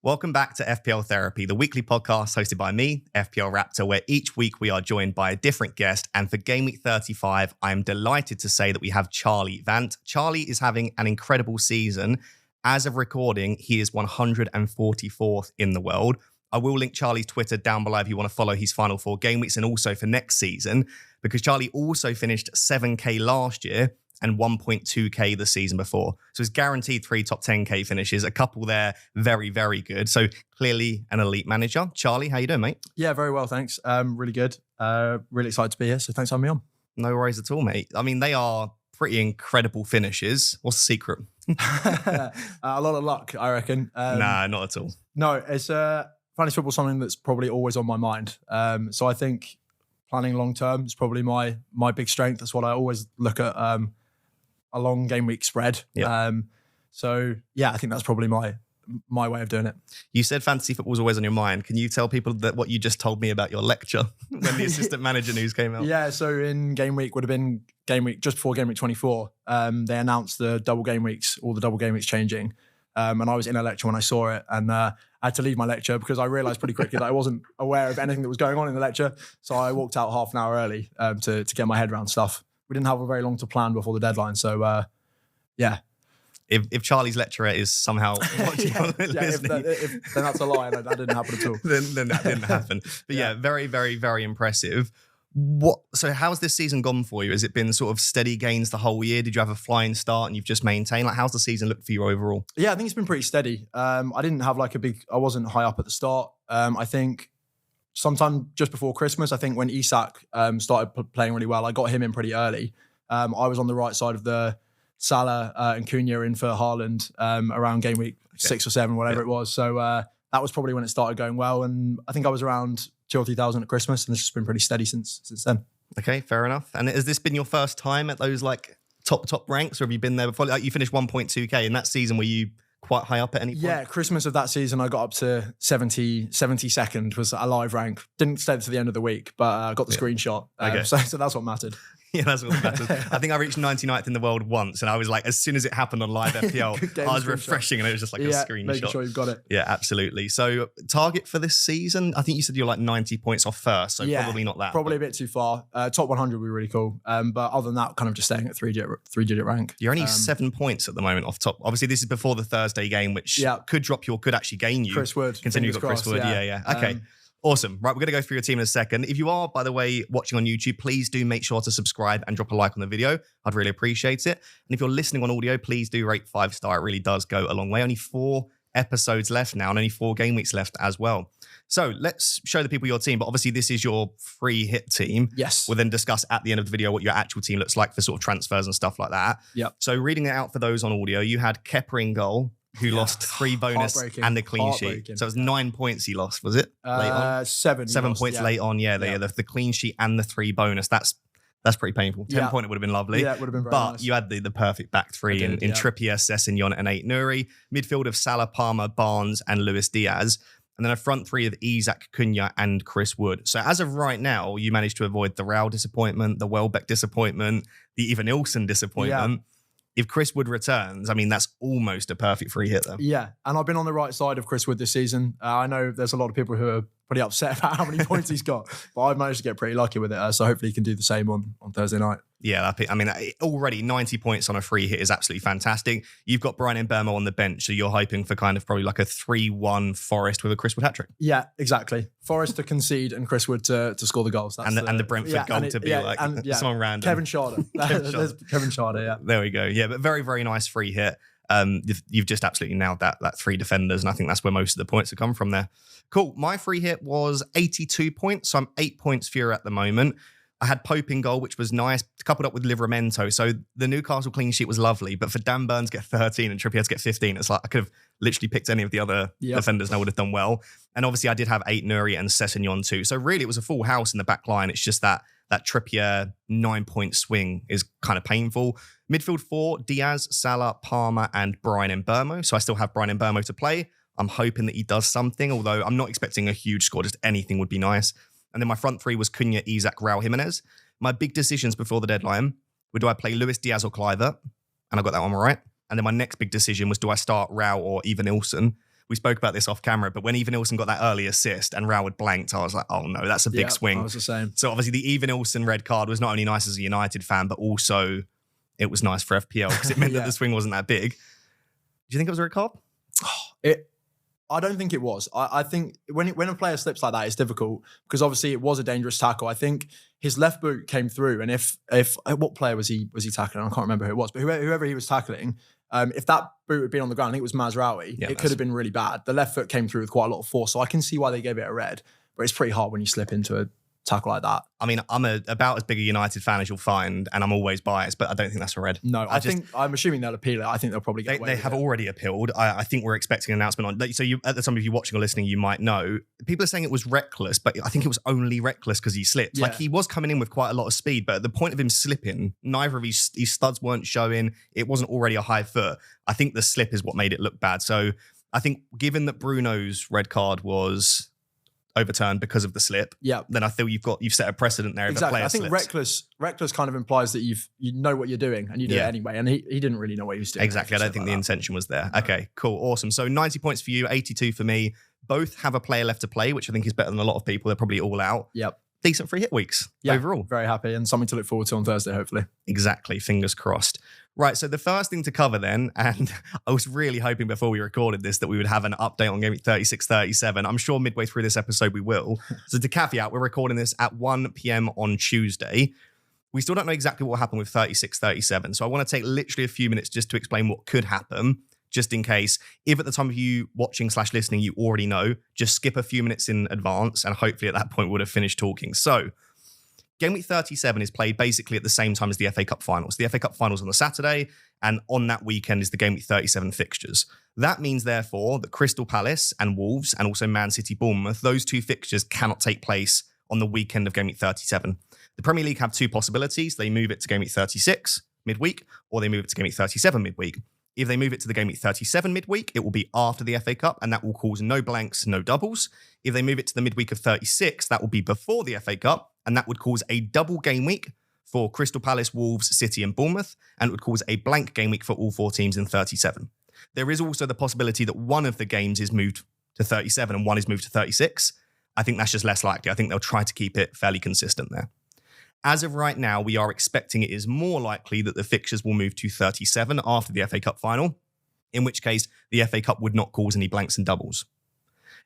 Welcome back to FPL Therapy, the weekly podcast hosted by me, FPL Raptor, where each week we are joined by a different guest. And for Game Week 35, I am delighted to say that we have Charlie Vant. Charlie is having an incredible season. As of recording, he is 144th in the world. I will link Charlie's Twitter down below if you want to follow his final 4 game weeks and also for next season, because Charlie also finished 7K last year and 1.2K the season before. So it's guaranteed 3 top 10K finishes, a couple there, very, very good. So clearly an elite manager. Charlie, how you doing, mate? Yeah, very well, thanks. Really good. Really excited to be here, so thanks for having me on. No worries at all, mate. I mean, they are pretty incredible finishes. What's the secret? A lot of luck, I reckon. Nah, not at all. No, it's fantasy football something that's probably always on my mind. So I think planning long term is probably my big strength. That's what I always look at. A long game week spread. Yeah. So yeah, I think that's probably my way of doing it. You said fantasy football was always on your mind. Can you tell people that what you just told me about your lecture when the assistant manager news came out? Yeah, so in game week would have been game week just before game week 24. They announced the double game weeks, all the double game weeks changing. And I was in a lecture when I saw it, and I had to leave my lecture because I realised pretty quickly that I wasn't aware of anything that was going on in the lecture. So I walked out half an hour early to get my head around stuff. We didn't have a very long to plan before the deadline, so yeah. If Charlie's lecturer is somehow watching listening, then that's a lie. That didn't happen at all. then that didn't happen. But yeah, very, very, very impressive. So how's this season gone for you? Has it been sort of steady gains the whole year? Did you have a flying start and you've just maintained? Like, how's the season look for you overall? Yeah, I think it's been pretty steady. I didn't have I wasn't high up at the start. I think sometime just before Christmas, I think when Isak started playing really well, I got him in pretty early. I was on the right side of the Salah and Cunha in for Haaland around game week 6 or 7, whatever it was. So that was probably when it started going well. And I think I was around 2,000 or 3,000 at Christmas, and it's just been pretty steady since then. Okay, fair enough. And has this been your first time at those like top ranks, or have you been there before? Like you finished 1.2K in that season. Were you quite high up at any point? Yeah, Christmas of that season, I got up to 72nd was a live rank. Didn't stay to the end of the week, but I got the screenshot. Okay. So that's what mattered. Yeah, that's what matters. I think I reached 99th in the world once, and I was like, as soon as it happened on live FPL, I was refreshing, and it was just like a screenshot. Making sure you've got it. Yeah, absolutely. So target for this season, I think you said you're like 90 points off first, so probably not that. Probably a bit too far. Top 100 would be really cool. But other than that, kind of just staying at three-digit rank. You're only 7 points at the moment off top. Obviously, this is before the Thursday game, which could drop you or could actually gain you. Chris Wood. Considering you've got Chris Wood. Yeah. Okay. Awesome. Right, we're going to go through your team in a second. If you are, by the way, watching on YouTube, please do make sure to subscribe and drop a like on the video. I'd really appreciate it. And if you're listening on audio, please do rate 5-star. It really does go a long way. Only 4 episodes left now and only 4 game weeks left as well. So let's show the people your team. But obviously, this is your free hit team. Yes. We'll then discuss at the end of the video what your actual team looks like for sort of transfers and stuff like that. Yep. So reading it out for those on audio, you had Kepa in goal, who lost 3 bonus and a clean sheet. So it was 9 points he lost, was it? Late on? 7. 7 points late on, the clean sheet and the 3 bonus. That's pretty painful. 10 point, it would have been lovely. Yeah, it would have been very But nice. you had the perfect back 3 in Trippier, Sessegnon and 8 Nuri. Midfield of Salah, Palmer, Barnes and Luis Diaz. And then a front 3 of Isak, Cunha and Chris Wood. So as of right now, you managed to avoid the Raul disappointment, the Welbeck disappointment, the Evanilson disappointment. If Chris Wood returns, I mean, that's almost a perfect free hit, though. Yeah, and I've been on the right side of Chris Wood this season. I know there's a lot of people who are pretty upset about how many points he's got, but I've managed to get pretty lucky with it. So hopefully he can do the same on Thursday night. Yeah, I mean, already 90 points on a free hit is absolutely fantastic. You've got Brian Mbeumo on the bench, so you're hoping for kind of probably like a 3-1 Forest with a Chris Wood hat-trick. Yeah, exactly. Forest to concede and Chris Wood to score the goals. That's and the Brentford goal to be someone random. Kevin Schade. Kevin Schade, yeah. There we go. Yeah, but very, very nice free hit. You've just absolutely nailed that 3 defenders, and I think that's where most of the points have come from there. Cool. My free hit was 82 points, so I'm 8 points fewer at the moment. I had Pope in goal, which was nice, coupled up with Livramento. So the Newcastle clean sheet was lovely, but for Dan Burns to get 13 and Trippier to get 15, it's like I could have literally picked any of the other defenders and I would have done well. And obviously I did have 8 Nuri and Sessegnon too. So really it was a full house in the back line. It's just that Trippier 9-point swing is kind of painful. Midfield 4, Diaz, Salah, Palmer and Brian Mbeumo. So I still have Brian Mbeumo to play. I'm hoping that he does something, although I'm not expecting a huge score. Just anything would be nice. And then my front 3 was Cunha, Isak, Raul Jimenez. My big decisions before the deadline were, do I play Luis Diaz or Kluivert? And I got that one right. And then my next big decision was, do I start Raul or Evanilson? we spoke about this off camera, but when Evanilson got that early assist and Raul had blanked, I was like, oh no, that's a big swing. I was the same. So obviously the Evanilson red card was not only nice as a United fan, but also it was nice for FPL because it meant that the swing wasn't that big. Do you think it was a red card? I don't think it was. I think when a player slips like that, it's difficult because obviously it was a dangerous tackle. I think his left boot came through, and if what player was he tackling? I can't remember who it was, but whoever he was tackling, if that boot had been on the ground, I think it was Mazraoui, it could have been really bad. The left foot came through with quite a lot of force, so I can see why they gave it a red, but it's pretty hard when you slip into a tackle like that. I mean, I'm about as big a United fan as you'll find, and I'm always biased, but I don't think that's a red. No, I'm assuming they'll appeal it. I think they'll probably get away with it. They have already appealed. I think we're expecting an announcement on. So at the time of you watching or listening, you might know people are saying it was reckless, but I think it was only reckless because he slipped. Yeah. Like he was coming in with quite a lot of speed, but at the point of him slipping, neither of his studs weren't showing. It wasn't already a high foot. I think the slip is what made it look bad. So I think given that Bruno's red card was overturned because of the slip, then I feel you've set a precedent there. Exactly. If a player I think reckless kind of implies that you know what you're doing and you do it anyway. And he didn't really know what he was doing. Exactly. I don't think the intention was there. Okay, cool, awesome. So 90 points for you, 82 for me. Both have a player left to play, which I think is better than a lot of people. They're probably all out. Yep. Decent free hit weeks overall. Very happy and something to look forward to on Thursday, hopefully. Exactly. Fingers crossed. Right. So the first thing to cover then, and I was really hoping before we recorded this that we would have an update on GAMEWEEK 36-37. I'm sure midway through this episode we will. So to caveat, we're recording this at 1 p.m. on Tuesday. We still don't know exactly what will happen with 36-37. So I want to take literally a few minutes just to explain what could happen, just in case. If at the time of you watching/listening, you already know, just skip a few minutes in advance and hopefully at that point we would have finished talking. So GAMEWEEK 37 is played basically at the same time as the FA Cup finals. The FA Cup finals on the Saturday, and on that weekend is the GAMEWEEK 37 fixtures. That means, therefore, that Crystal Palace and Wolves, and also Man City Bournemouth, those two fixtures cannot take place on the weekend of GAMEWEEK 37. The Premier League have two possibilities. They move it to GAMEWEEK 36 midweek, or they move it to GAMEWEEK 37 midweek. If they move it to the GAMEWEEK 37 midweek, it will be after the FA Cup, and that will cause no blanks, no doubles. If they move it to the midweek of 36, that will be before the FA Cup, and that would cause a double game week for Crystal Palace, Wolves, City, and Bournemouth, and it would cause a blank game week for all four teams in 37. There is also the possibility that one of the games is moved to 37 and one is moved to 36. I think that's just less likely. I think they'll try to keep it fairly consistent there. As of right now, we are expecting it is more likely that the fixtures will move to 37 after the FA Cup final, in which case the FA Cup would not cause any blanks and doubles.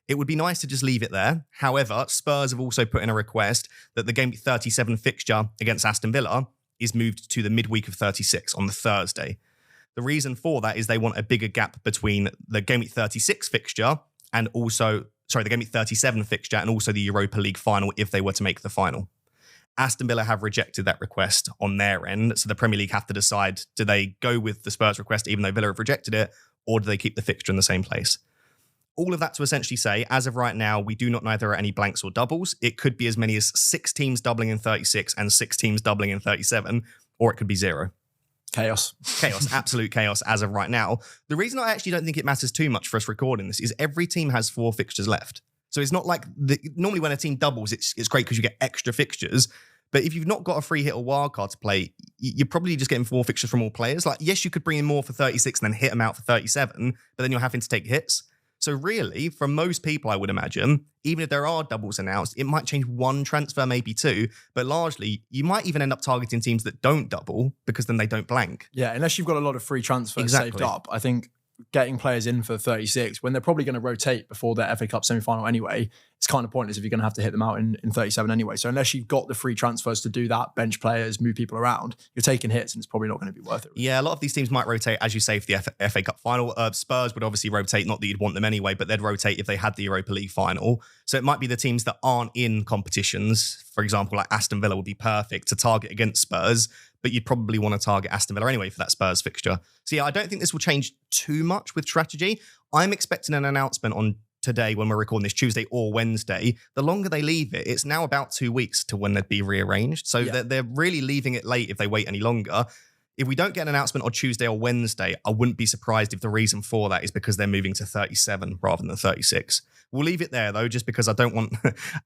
It would be nice to just leave it there. However, Spurs have also put in a request that the GAMEWEEK 37 fixture against Aston Villa is moved to the midweek of 36 on the Thursday. The reason for that is they want a bigger gap between the GAMEWEEK 36 fixture and also, the GAMEWEEK 37 fixture and also the Europa League final if they were to make the final. Aston Villa have rejected that request on their end, so the Premier League have to decide, do they go with the Spurs request even though Villa have rejected it, or do they keep the fixture in the same place? All of that to essentially say, as of right now, we do not know there are any blanks or doubles. It could be as many as 6 teams doubling in 36 and 6 teams doubling in 37, or it could be 0. Chaos, Absolute chaos as of right now. The reason I actually don't think it matters too much for us recording this is every team has 4 fixtures left. So it's not like, normally when a team doubles, it's great because you get extra fixtures. But if you've not got a free hit or wild card to play, you're probably just getting 4 fixtures from all players. Like, yes, you could bring in more for 36 and then hit them out for 37, but then you're having to take hits. So really, for most people, I would imagine, even if there are doubles announced, it might change 1 transfer, maybe 2. But largely, you might even end up targeting teams that don't double because then they don't blank. Yeah, unless you've got a lot of free transfers saved up. I think getting players in for 36 when they're probably going to rotate before their FA Cup semi-final anyway, it's kind of pointless if you're going to have to hit them out in 37 anyway. So unless you've got the free transfers to do that, bench players, move people around, you're taking hits and it's probably not going to be worth it. Really. Yeah, a lot of these teams might rotate, as you say, for the FA Cup final. Spurs would obviously rotate, not that you'd want them anyway, but they'd rotate if they had the Europa League final. So it might be the teams that aren't in competitions. For example, like Aston Villa would be perfect to target against Spurs, but you'd probably want to target Aston Villa anyway for that Spurs fixture. So yeah, I don't think this will change too much with strategy. I'm expecting an announcement on today when we're recording this, Tuesday or Wednesday. The longer they leave it, it's now about 2 weeks to when they'd be rearranged. So they're really leaving it late if they wait any longer. If we don't get an announcement on Tuesday or Wednesday, I wouldn't be surprised if the reason for that is because they're moving to 37 rather than 36. We'll leave it there, though, just because I don't want,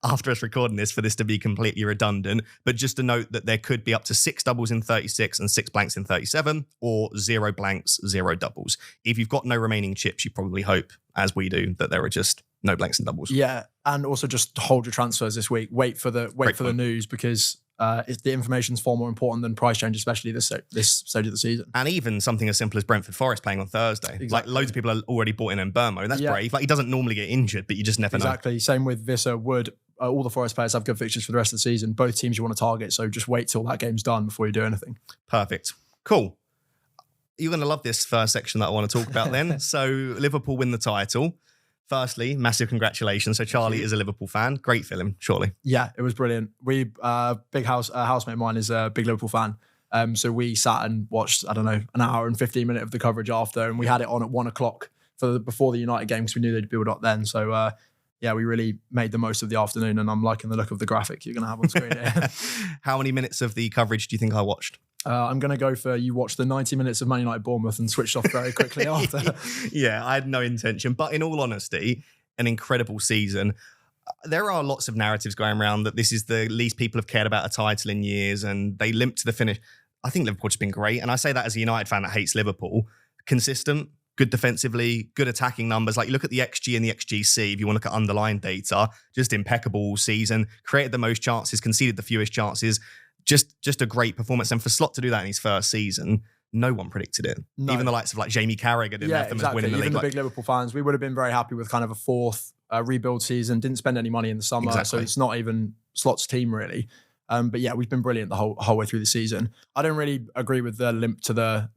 after us recording this, for this to be completely redundant. But just to note that there could be up to 6 doubles in 36 and 6 blanks in 37, or 0 blanks, 0 doubles. If you've got no remaining chips, you probably hope, as we do, that there are just no blanks and doubles. Yeah, and also just hold your transfers this week. Wait for the news, because the information's far more important than price change, especially this stage of the season. And even something as simple as Brentford Forest playing on Thursday. Exactly. Like, loads of people are already bought in Mbeumo, and that's brave. Like, he doesn't normally get injured, but you just never know. Exactly. Same with Visser, Wood. All the Forest players have good fixtures for the rest of the season. Both teams you want to target, so just wait till that game's done before you do anything. Perfect. Cool. You're going to love this first section that I want to talk about then. So, Liverpool win the title. Firstly, massive congratulations. So Charlie is a Liverpool fan. Great film, surely. Yeah, it was brilliant. We big housemate of mine is a big Liverpool fan. So we sat and watched, I don't know, an hour and 15 minutes of the coverage after, and we had it on at 1 o'clock before the United game because we knew they'd build up then. So yeah, we really made the most of the afternoon, and I'm liking the look of the graphic you're going to have on screen here. How many minutes of the coverage do you think I watched? I'm going to go for you watched the 90 minutes of Man United Bournemouth and switched off very quickly after. Yeah, I had no intention. But in all honesty, an incredible season. There are lots of narratives going around that this is the least people have cared about a title in years, and they limp to the finish. I think Liverpool's been great. And I say that as a United fan that hates Liverpool. Consistent, good defensively, good attacking numbers. Like, you look at the XG and the XGC, if you want to look at underlying data, just impeccable all season. Created the most chances, conceded the fewest chances. Just a great performance. And for Slot to do that in his first season, no one predicted it. No. Even the likes of like Jamie Carragher didn't have them as winning the league. Even the big Liverpool fans, we would have been very happy with kind of a fourth rebuild season. Didn't spend any money in the summer, so it's not even Slot's team really. But yeah, we've been brilliant the whole way through the season. I don't really agree with the limp to the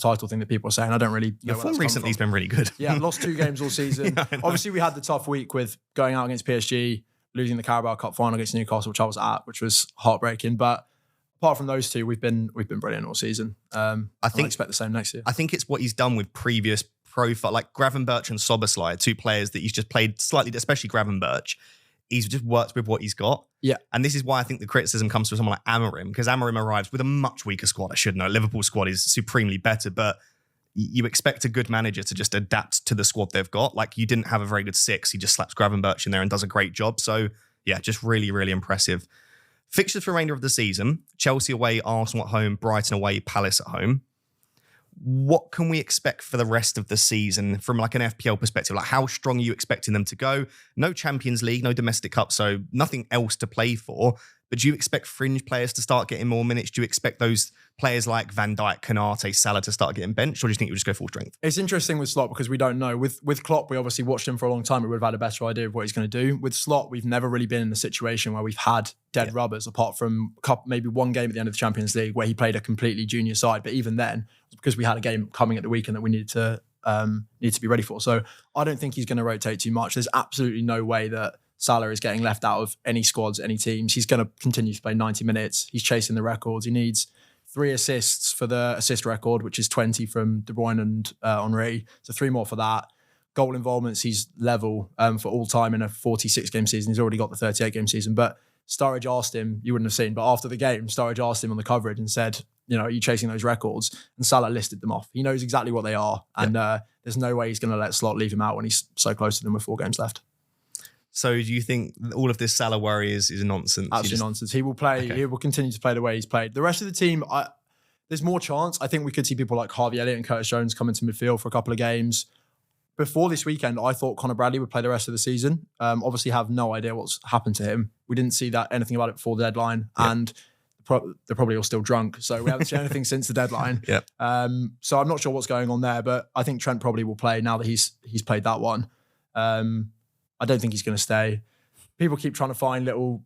title thing that people are saying. I don't really know. Your form recently has been really good. Yeah, lost 2 games all season. Yeah, obviously, we had the tough week with going out against PSG, losing the Carabao Cup final against Newcastle, which I was at, which was heartbreaking. But apart from those 2, we've been brilliant all season. I expect the same next year. I think it's what he's done with previous profile, like Gravenberch and Soboslai, 2 players that he's just played slightly, especially Gravenberch. He's just worked with what he's got. Yeah. And this is why I think the criticism comes from someone like Amorim, because Amorim arrives with a much weaker squad. I should know. Liverpool's squad is supremely better, but you expect a good manager to just adapt to the squad they've got. Like, you didn't have a very good 6. He just slaps Gravenberch in there and does a great job. So yeah, just really, really impressive. Fixtures for the remainder of the season: Chelsea away, Arsenal at home, Brighton away, Palace at home. What can we expect for the rest of the season from like an FPL perspective? Like, how strong are you expecting them to go? No Champions League, no domestic cup, so nothing else to play for. But do you expect fringe players to start getting more minutes? Do you expect those players like Van Dijk, Konate, Salah to start getting benched? Or do you think you'll just go full strength? It's interesting with Slot because we don't know. With Klopp, we obviously watched him for a long time. We would have had a better idea of what he's going to do. With Slot, we've never really been in a situation where we've had dead rubbers, apart from maybe one game at the end of the Champions League where he played a completely junior side. But even then, it was because we had a game coming at the weekend that we needed to be ready for. So I don't think he's going to rotate too much. There's absolutely no way that Salah is getting left out of any squads, any teams. He's going to continue to play 90 minutes. He's chasing the records. He needs 3 assists for the assist record, which is 20 from De Bruyne and Henry. So 3 more for that. Goal involvements, he's level for all time in a 46-game season. He's already got the 38-game season. But Sturridge asked him, you wouldn't have seen, but after the game, Sturridge asked him on the coverage and said, are you chasing those records? And Salah listed them off. He knows exactly what they are. And there's no way he's going to let Slot leave him out when he's so close to them with 4 games left. So do you think all of this Salah worry is nonsense? Absolutely nonsense. He will play. Okay. He will continue to play the way he's played. The rest of the team, there's more chance. I think we could see people like Harvey Elliott and Curtis Jones come into midfield for a couple of games. Before this weekend, I thought Conor Bradley would play the rest of the season. Obviously have no idea what's happened to him. We didn't see anything about it before the deadline. Yeah. And they're probably all still drunk. So we haven't seen anything since the deadline. Yeah. So I'm not sure what's going on there, but I think Trent probably will play now that he's played that one. I don't think he's going to stay. People keep trying to find little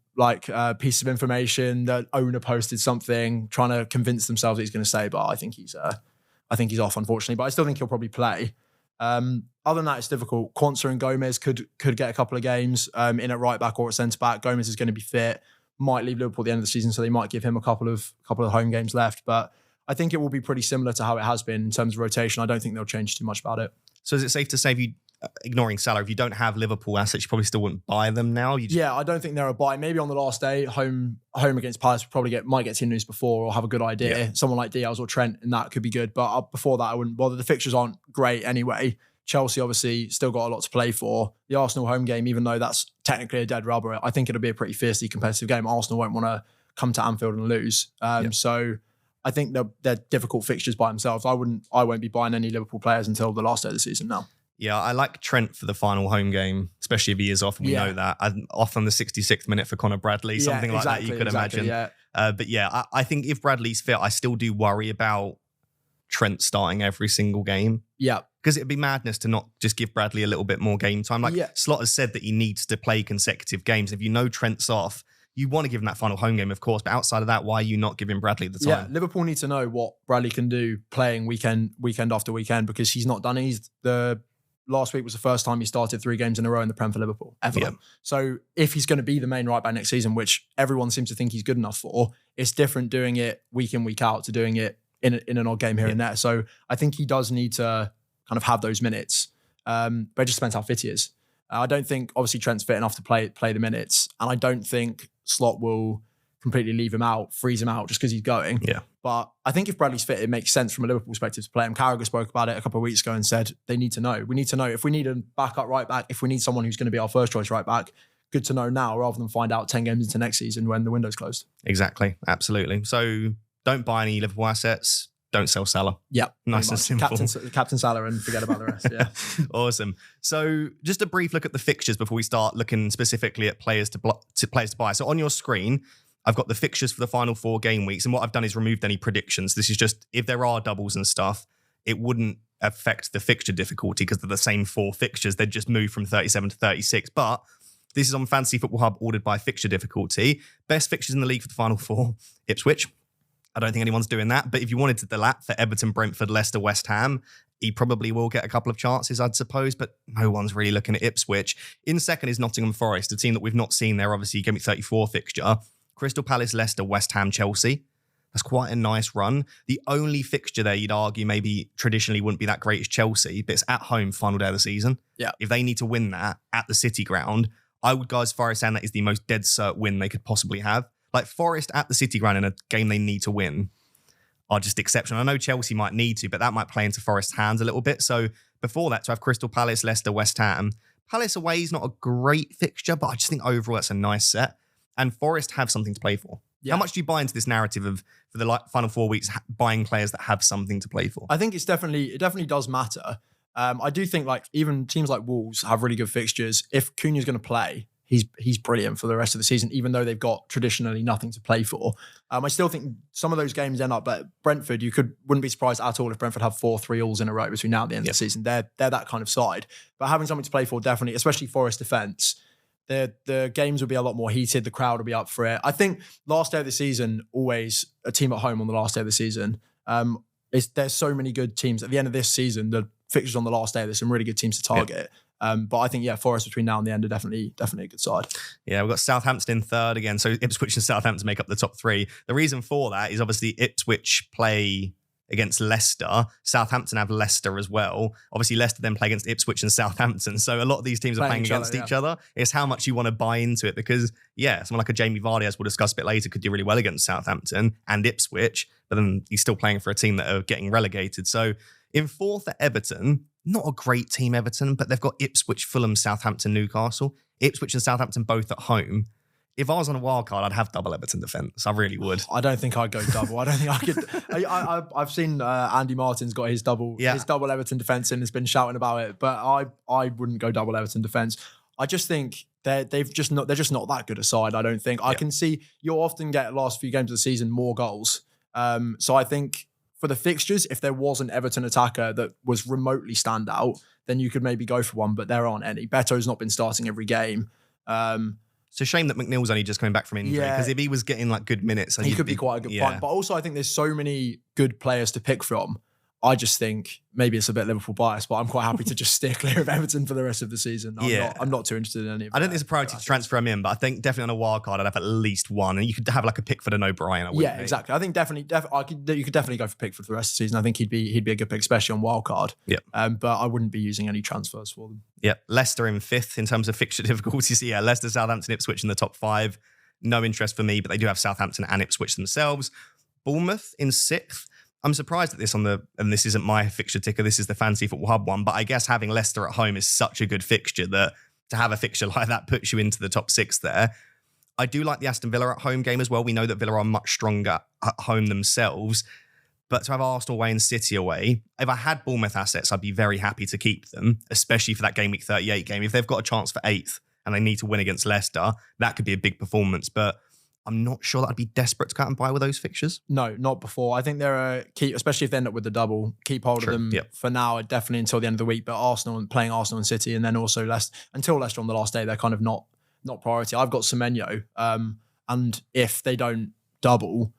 pieces of information that owner posted something, trying to convince themselves that he's going to stay. But I think he's off, unfortunately. But I still think he'll probably play. Other than that, it's difficult. Quansah and Gomez could get a couple of games in at right back or at centre back. Gomez is going to be fit. Might leave Liverpool at the end of the season, so they might give him a couple of home games left. But I think it will be pretty similar to how it has been in terms of rotation. I don't think they'll change too much about it. So is it safe to say ignoring Salah, if you don't have Liverpool assets, you probably still wouldn't buy them now. Yeah, I don't think they're a buy. Maybe on the last day, home against Palace, probably might get team news before or have a good idea. Yeah. Someone like Diaz or Trent, and that could be good. But before that, I wouldn't bother. The fixtures aren't great anyway. Chelsea obviously still got a lot to play for. The Arsenal home game, even though that's technically a dead rubber, I think it'll be a pretty fiercely competitive game. Arsenal won't want to come to Anfield and lose. So I think they're difficult fixtures by themselves. I won't be buying any Liverpool players until the last day of the season now. Yeah, I like Trent for the final home game, especially if he is off. We know that. Off on the 66th minute for Connor Bradley, something like that you could imagine. Yeah. But yeah, I think if Bradley's fit, I still do worry about Trent starting every single game. Yeah. Because it'd be madness to not just give Bradley a little bit more game time. Slot has said that he needs to play consecutive games. If you know Trent's off, you want to give him that final home game, of course. But outside of that, why are you not giving Bradley the time? Yeah, Liverpool need to know what Bradley can do playing weekend after weekend, because he's not done it. Last week was the first time he started 3 games in a row in the Prem for Liverpool, ever. Yeah. So if he's going to be the main right back next season, which everyone seems to think he's good enough for, it's different doing it week in, week out to doing it in an odd game here and there. So I think he does need to kind of have those minutes. But it just depends how fit he is. I don't think, obviously, Trent's fit enough to play the minutes. And I don't think Slot will completely leave him out, freeze him out just because he's going. Yeah. But I think if Bradley's fit, it makes sense from a Liverpool perspective to play him. Carragher spoke about it a couple of weeks ago and said they need to know. We need to know if we need a backup right back, if we need someone who's going to be our first choice right back, good to know now rather than find out 10 games into next season when the window's closed. Exactly. Absolutely. So don't buy any Liverpool assets. Don't sell Salah. Yeah. Nice and simple. Captain Salah and forget about the rest. Yeah. Awesome. So just a brief look at the fixtures before we start looking specifically at players to buy. So on your screen, I've got the fixtures for the final 4 game weeks. And what I've done is removed any predictions. This is just, if there are doubles and stuff, it wouldn't affect the fixture difficulty because they're the same 4 fixtures. They'd just move from 37 to 36. But this is on Fantasy Football Hub, ordered by fixture difficulty. Best fixtures in the league for the final 4, Ipswich. I don't think anyone's doing that. But if you wanted to the lap for Everton, Brentford, Leicester, West Ham, he probably will get a couple of chances, I'd suppose, but no one's really looking at Ipswich. In second is Nottingham Forest, a team that we've not seen there. Obviously, GAMEWEEK34 fixture. Crystal Palace, Leicester, West Ham, Chelsea. That's quite a nice run. The only fixture there you'd argue maybe traditionally wouldn't be that great is Chelsea, but it's at home, final day of the season. Yeah. If they need to win that at the City ground, I would go as far as saying that is the most dead cert win they could possibly have. Like Forest at the City ground in a game they need to win are just exceptional. I know Chelsea might need to, but that might play into Forest's hands a little bit. So before that, to have Crystal Palace, Leicester, West Ham. Palace away is not a great fixture, but I just think overall that's a nice set. And Forest have something to play for. Yeah. How much do you buy into this narrative of, for the final 4 weeks, buying players that have something to play for? I think it definitely does matter. I do think like even teams like Wolves have really good fixtures. If Cunha's going to play, he's brilliant for the rest of the season, even though they've got traditionally nothing to play for. I still think some of those games end up, but Brentford, wouldn't be surprised at all if Brentford have 4 3-alls in a row between now and the end of the season. They're that kind of side. But having something to play for, definitely, especially Forest defence, the games will be a lot more heated. The crowd will be up for it. I think last day of the season, always a team at home on the last day of the season. There's so many good teams. At the end of this season, the fixtures on the last day, there's some really good teams to target. But I think, Forest between now and the end are definitely a good side. Yeah, we've got Southampton in third again. So Ipswich and Southampton make up the top 3. The reason for that is obviously Ipswich play against Leicester. Southampton have Leicester as well. Obviously, Leicester then play against Ipswich and Southampton. So a lot of these teams are playing against each other. It's how much you want to buy into it because, someone like a Jamie Vardy, as we'll discuss a bit later, could do really well against Southampton and Ipswich, but then he's still playing for a team that are getting relegated. So in fourth at Everton, not a great team, Everton, but they've got Ipswich, Fulham, Southampton, Newcastle. Ipswich and Southampton both at home. If I was on a wild card, I'd have double Everton defence. I really would. I don't think I'd go double. I don't think I could. I've seen Andy Martin's got his double Everton defence and has been shouting about it, but I wouldn't go double Everton defence. I just think they're just not that good a side. I don't think. I can see you'll often get last few games of the season more goals. So I think for the fixtures, if there was an Everton attacker that was remotely standout, then you could maybe go for one, but there aren't any. Beto's not been starting every game. It's a shame that McNeil's only just coming back from injury because if he was getting like good minutes, he could be quite a good point. But also, I think there's so many good players to pick from. I just think maybe it's a bit Liverpool bias, but I'm quite happy to just steer clear of Everton for the rest of the season. I'm not too interested in any of I don't think it's a priority to transfer him in, but I think definitely on a wild card, I'd have at least one. And you could have like a Pickford and O'Brien. Yeah, exactly. I think you could definitely go for Pickford for the rest of the season. I think he'd be a good pick, especially on wild card. Yeah. But I wouldn't be using any transfers for them. Yeah. Leicester in 5th in terms of fixture difficulties. Yeah, Leicester, Southampton, Ipswich in the top 5. No interest for me, but they do have Southampton and Ipswich themselves. Bournemouth in 6th. I'm surprised at this and this isn't my fixture ticker, this is the Fantasy Football Hub one, but I guess having Leicester at home is such a good fixture that to have a fixture like that puts you into the top 6 there. I do like the Aston Villa at home game as well. We know that Villa are much stronger at home themselves, but to have Arsenal away and City away, if I had Bournemouth assets, I'd be very happy to keep them, especially for that game week 38 game. If they've got a chance for 8th and they need to win against Leicester, that could be a big performance, but I'm not sure that I'd be desperate to go out and buy with those fixtures. No, not before. I think they're a key, especially if they end up with the double. Keep hold of them for now, definitely until the end of the week. But playing Arsenal and City, and then also until Leicester on the last day, they're kind of not priority. I've got Semenyo, and if they don't double,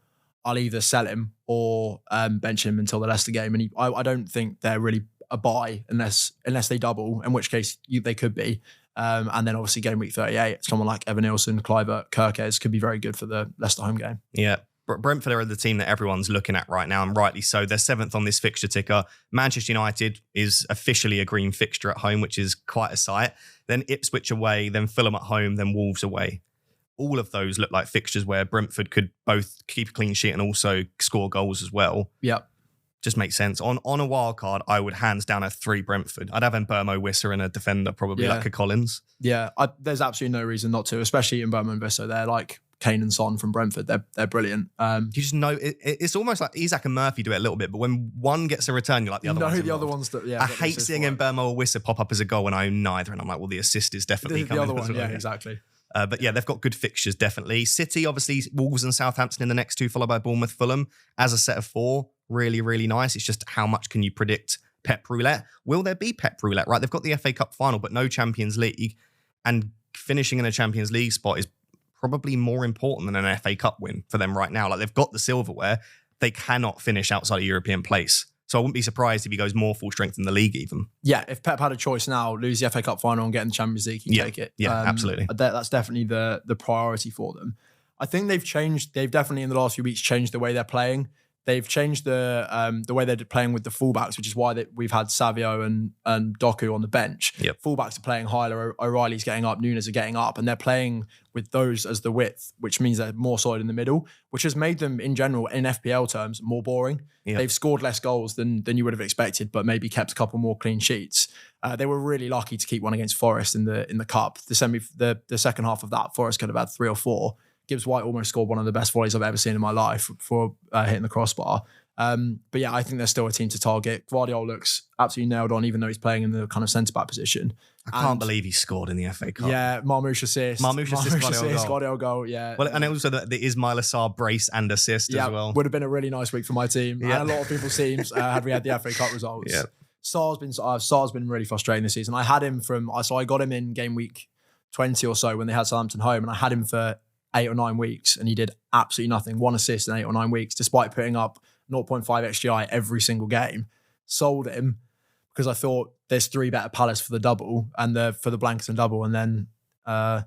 I'll either sell him or bench him until the Leicester game. And I don't think they're really a buy unless they double, in which case they could be. And then obviously game week 38, someone like Evan Nilsson, Kluivert, Kirkes could be very good for the Leicester home game. Yeah. Brentford are the team that everyone's looking at right now, and rightly so. They're 7th on this fixture ticker. Manchester United is officially a green fixture at home, which is quite a sight. Then Ipswich away, then Fulham at home, then Wolves away. All of those look like fixtures where Brentford could both keep a clean sheet and also score goals as well. Yeah. Just makes sense. On a wild card, I would hands down have 3 Brentford. I'd have Mbeumo, Wissa, and a defender, probably like a Collins. Yeah, there's absolutely no reason not to, especially in Mbeumo and Wissa. They're like Kane and Son from Brentford. They're brilliant. You just know it's almost like Isak and Murphy do it a little bit, but when one gets a return, you're like the other one's the other ones that. Yeah, I hate seeing Mbeumo or Wissa pop up as a goal when I own neither, and I'm like, well, the assist is definitely coming. The other one, well. yeah, exactly. But yeah, they've got good fixtures, definitely. City, obviously, Wolves and Southampton in the next 2, followed by Bournemouth, Fulham as a set of 4. Really, really nice. It's just how much can you predict Pep Roulette? Will there be Pep Roulette, right? They've got the FA Cup final, but no Champions League. And finishing in a Champions League spot is probably more important than an FA Cup win for them right now. Like, they've got the silverware. They cannot finish outside a European place. So I wouldn't be surprised if he goes more full strength in the league even. Yeah, if Pep had a choice now, lose the FA Cup final and get in the Champions League, he'd take it. Yeah, absolutely. That's definitely the priority for them. I think they've definitely in the last few weeks changed the way they're playing. They've changed the way they're playing with the fullbacks, which is why we've had Savio and Doku on the bench. Yep. Fullbacks are playing higher. O'Reilly's getting up, Nunes are getting up, and they're playing with those as the width, which means they're more solid in the middle, which has made them, in general, in FPL terms, more boring. Yep. They've scored less goals than you would have expected, but maybe kept a couple more clean sheets. They were really lucky to keep one against Forest in the cup. The second half of that, Forest could have had 3 or 4. Gibbs White almost scored one of the best volleys I've ever seen in my life for hitting the crossbar. But yeah, I think they're still a team to target. Guardiola looks absolutely nailed on, even though he's playing in the kind of centre-back position. I can't believe he scored in the FA Cup. Yeah, Marmoush assist. Guardiola goal, yeah. Well, and also the Ismail Assar brace and assist as well. Would have been a really nice week for my team. Yeah. And a lot of people's teams had we had the FA Cup results. Yeah. Sarr's been really frustrating this season. I had him I got him in game week 20 or so when they had Southampton home, and I had him for 8 or 9 weeks, and he did absolutely nothing. 1 assist in 8 or 9 weeks, despite putting up 0.5 XGI every single game. Sold him because I thought there's 3 better Palace for the double and for the blankets and double. And then, I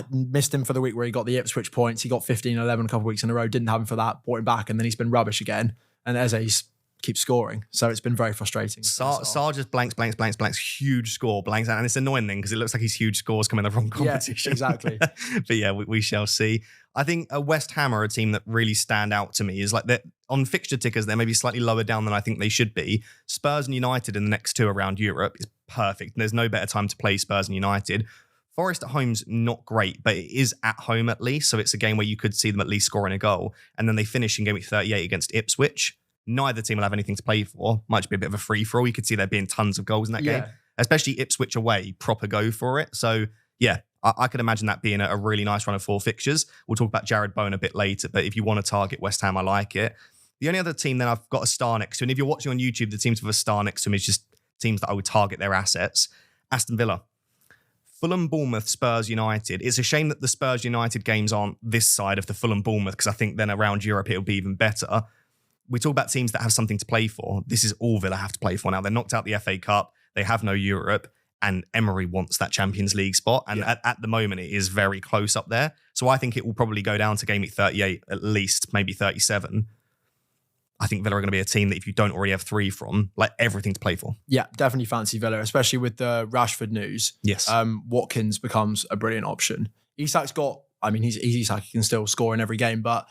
missed him for the week where he got the Ipswich points. He got 15-11 a couple of weeks in a row. Didn't have him for that. Brought him back, and then he's been rubbish again. And Eze keeps scoring, so it's been very frustrating. Sarr just blanks, huge score, blanks out, and it's an annoying thing because it looks like his huge scores come in the wrong competition. Yeah, exactly. But yeah, we shall see. I think West Ham are a team that really stand out to me. Is like that on fixture tickers, they're maybe slightly lower down than I think they should be. Spurs and United in the next 2 around Europe is perfect. There's no better time to play Spurs and United. Forest at home's not great, but it is at home at least, so it's a game where you could see them at least scoring a goal. And then they finish in game week 38 against Ipswich. Neither team will have anything to play for. Might just be a bit of a free-for-all. You could see there being tons of goals in that game. Especially Ipswich away, proper go for it. So, yeah, I could imagine that being a really nice run of 4 fixtures. We'll talk about Jared Bowen a bit later, but if you want to target West Ham, I like it. The only other team then I've got a star next to, and if you're watching on YouTube, the teams with a star next to them is just teams that I would target their assets. Aston Villa. Fulham, Bournemouth, Spurs, United. It's a shame that the Spurs United games aren't this side of the Fulham Bournemouth, because I think then around Europe it'll be even better. we talk about teams that have something to play for. This is all Villa have to play for now. They're knocked out the FA Cup. They have no Europe. And Emery wants that Champions League spot. And at the moment, it is very close up there. So I think it will probably go down to game week 38, at least, maybe 37. I think Villa are going to be a team that if you don't already have 3 from, like everything to play for. Yeah, definitely fancy Villa, especially with the Rashford news. Yes. Watkins becomes a brilliant option. Isak's got, he's Isak, he can still score in every game, but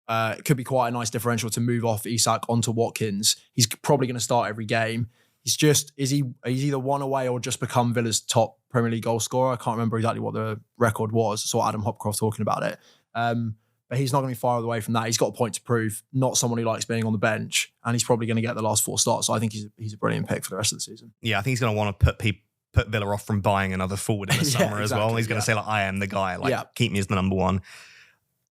it could be quite a nice differential to move off Isak onto Watkins. He's probably going to start every game. He's either one away or just become Villa's top Premier League goal scorer. I can't remember exactly what the record was. I saw Adam Hopcroft talking about it. But he's not going to be far away from that. He's got a point to prove, not someone who likes being on the bench, and he's probably going to get the last 4 starts. So I think he's a brilliant pick for the rest of the season. Yeah, I think he's going to want to put Villa off from buying another forward in the summer as well. He's going to say, like, I am the guy. Like, keep me as the number one.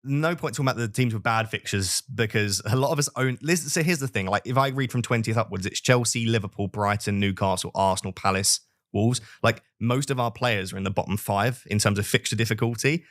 No point talking about the teams with bad fixtures because a lot of us own. So here's the thing: like if I read from 20th upwards, it's Chelsea, Liverpool, Brighton, Newcastle, Arsenal, Palace, Wolves. Like most of our players are in the bottom 5 in terms of fixture difficulty.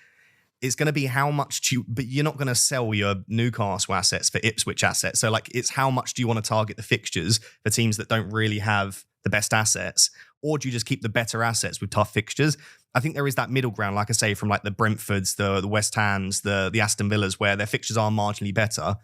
It's going to be how much but you're not going to sell your Newcastle assets for Ipswich assets. So like it's how much do you want to target the fixtures for teams that don't really have the best assets, or do you just keep the better assets with tough fixtures? I think there is that middle ground, like I say, from like the Brentfords, the West Hams, the Aston Villas, where their fixtures are marginally better.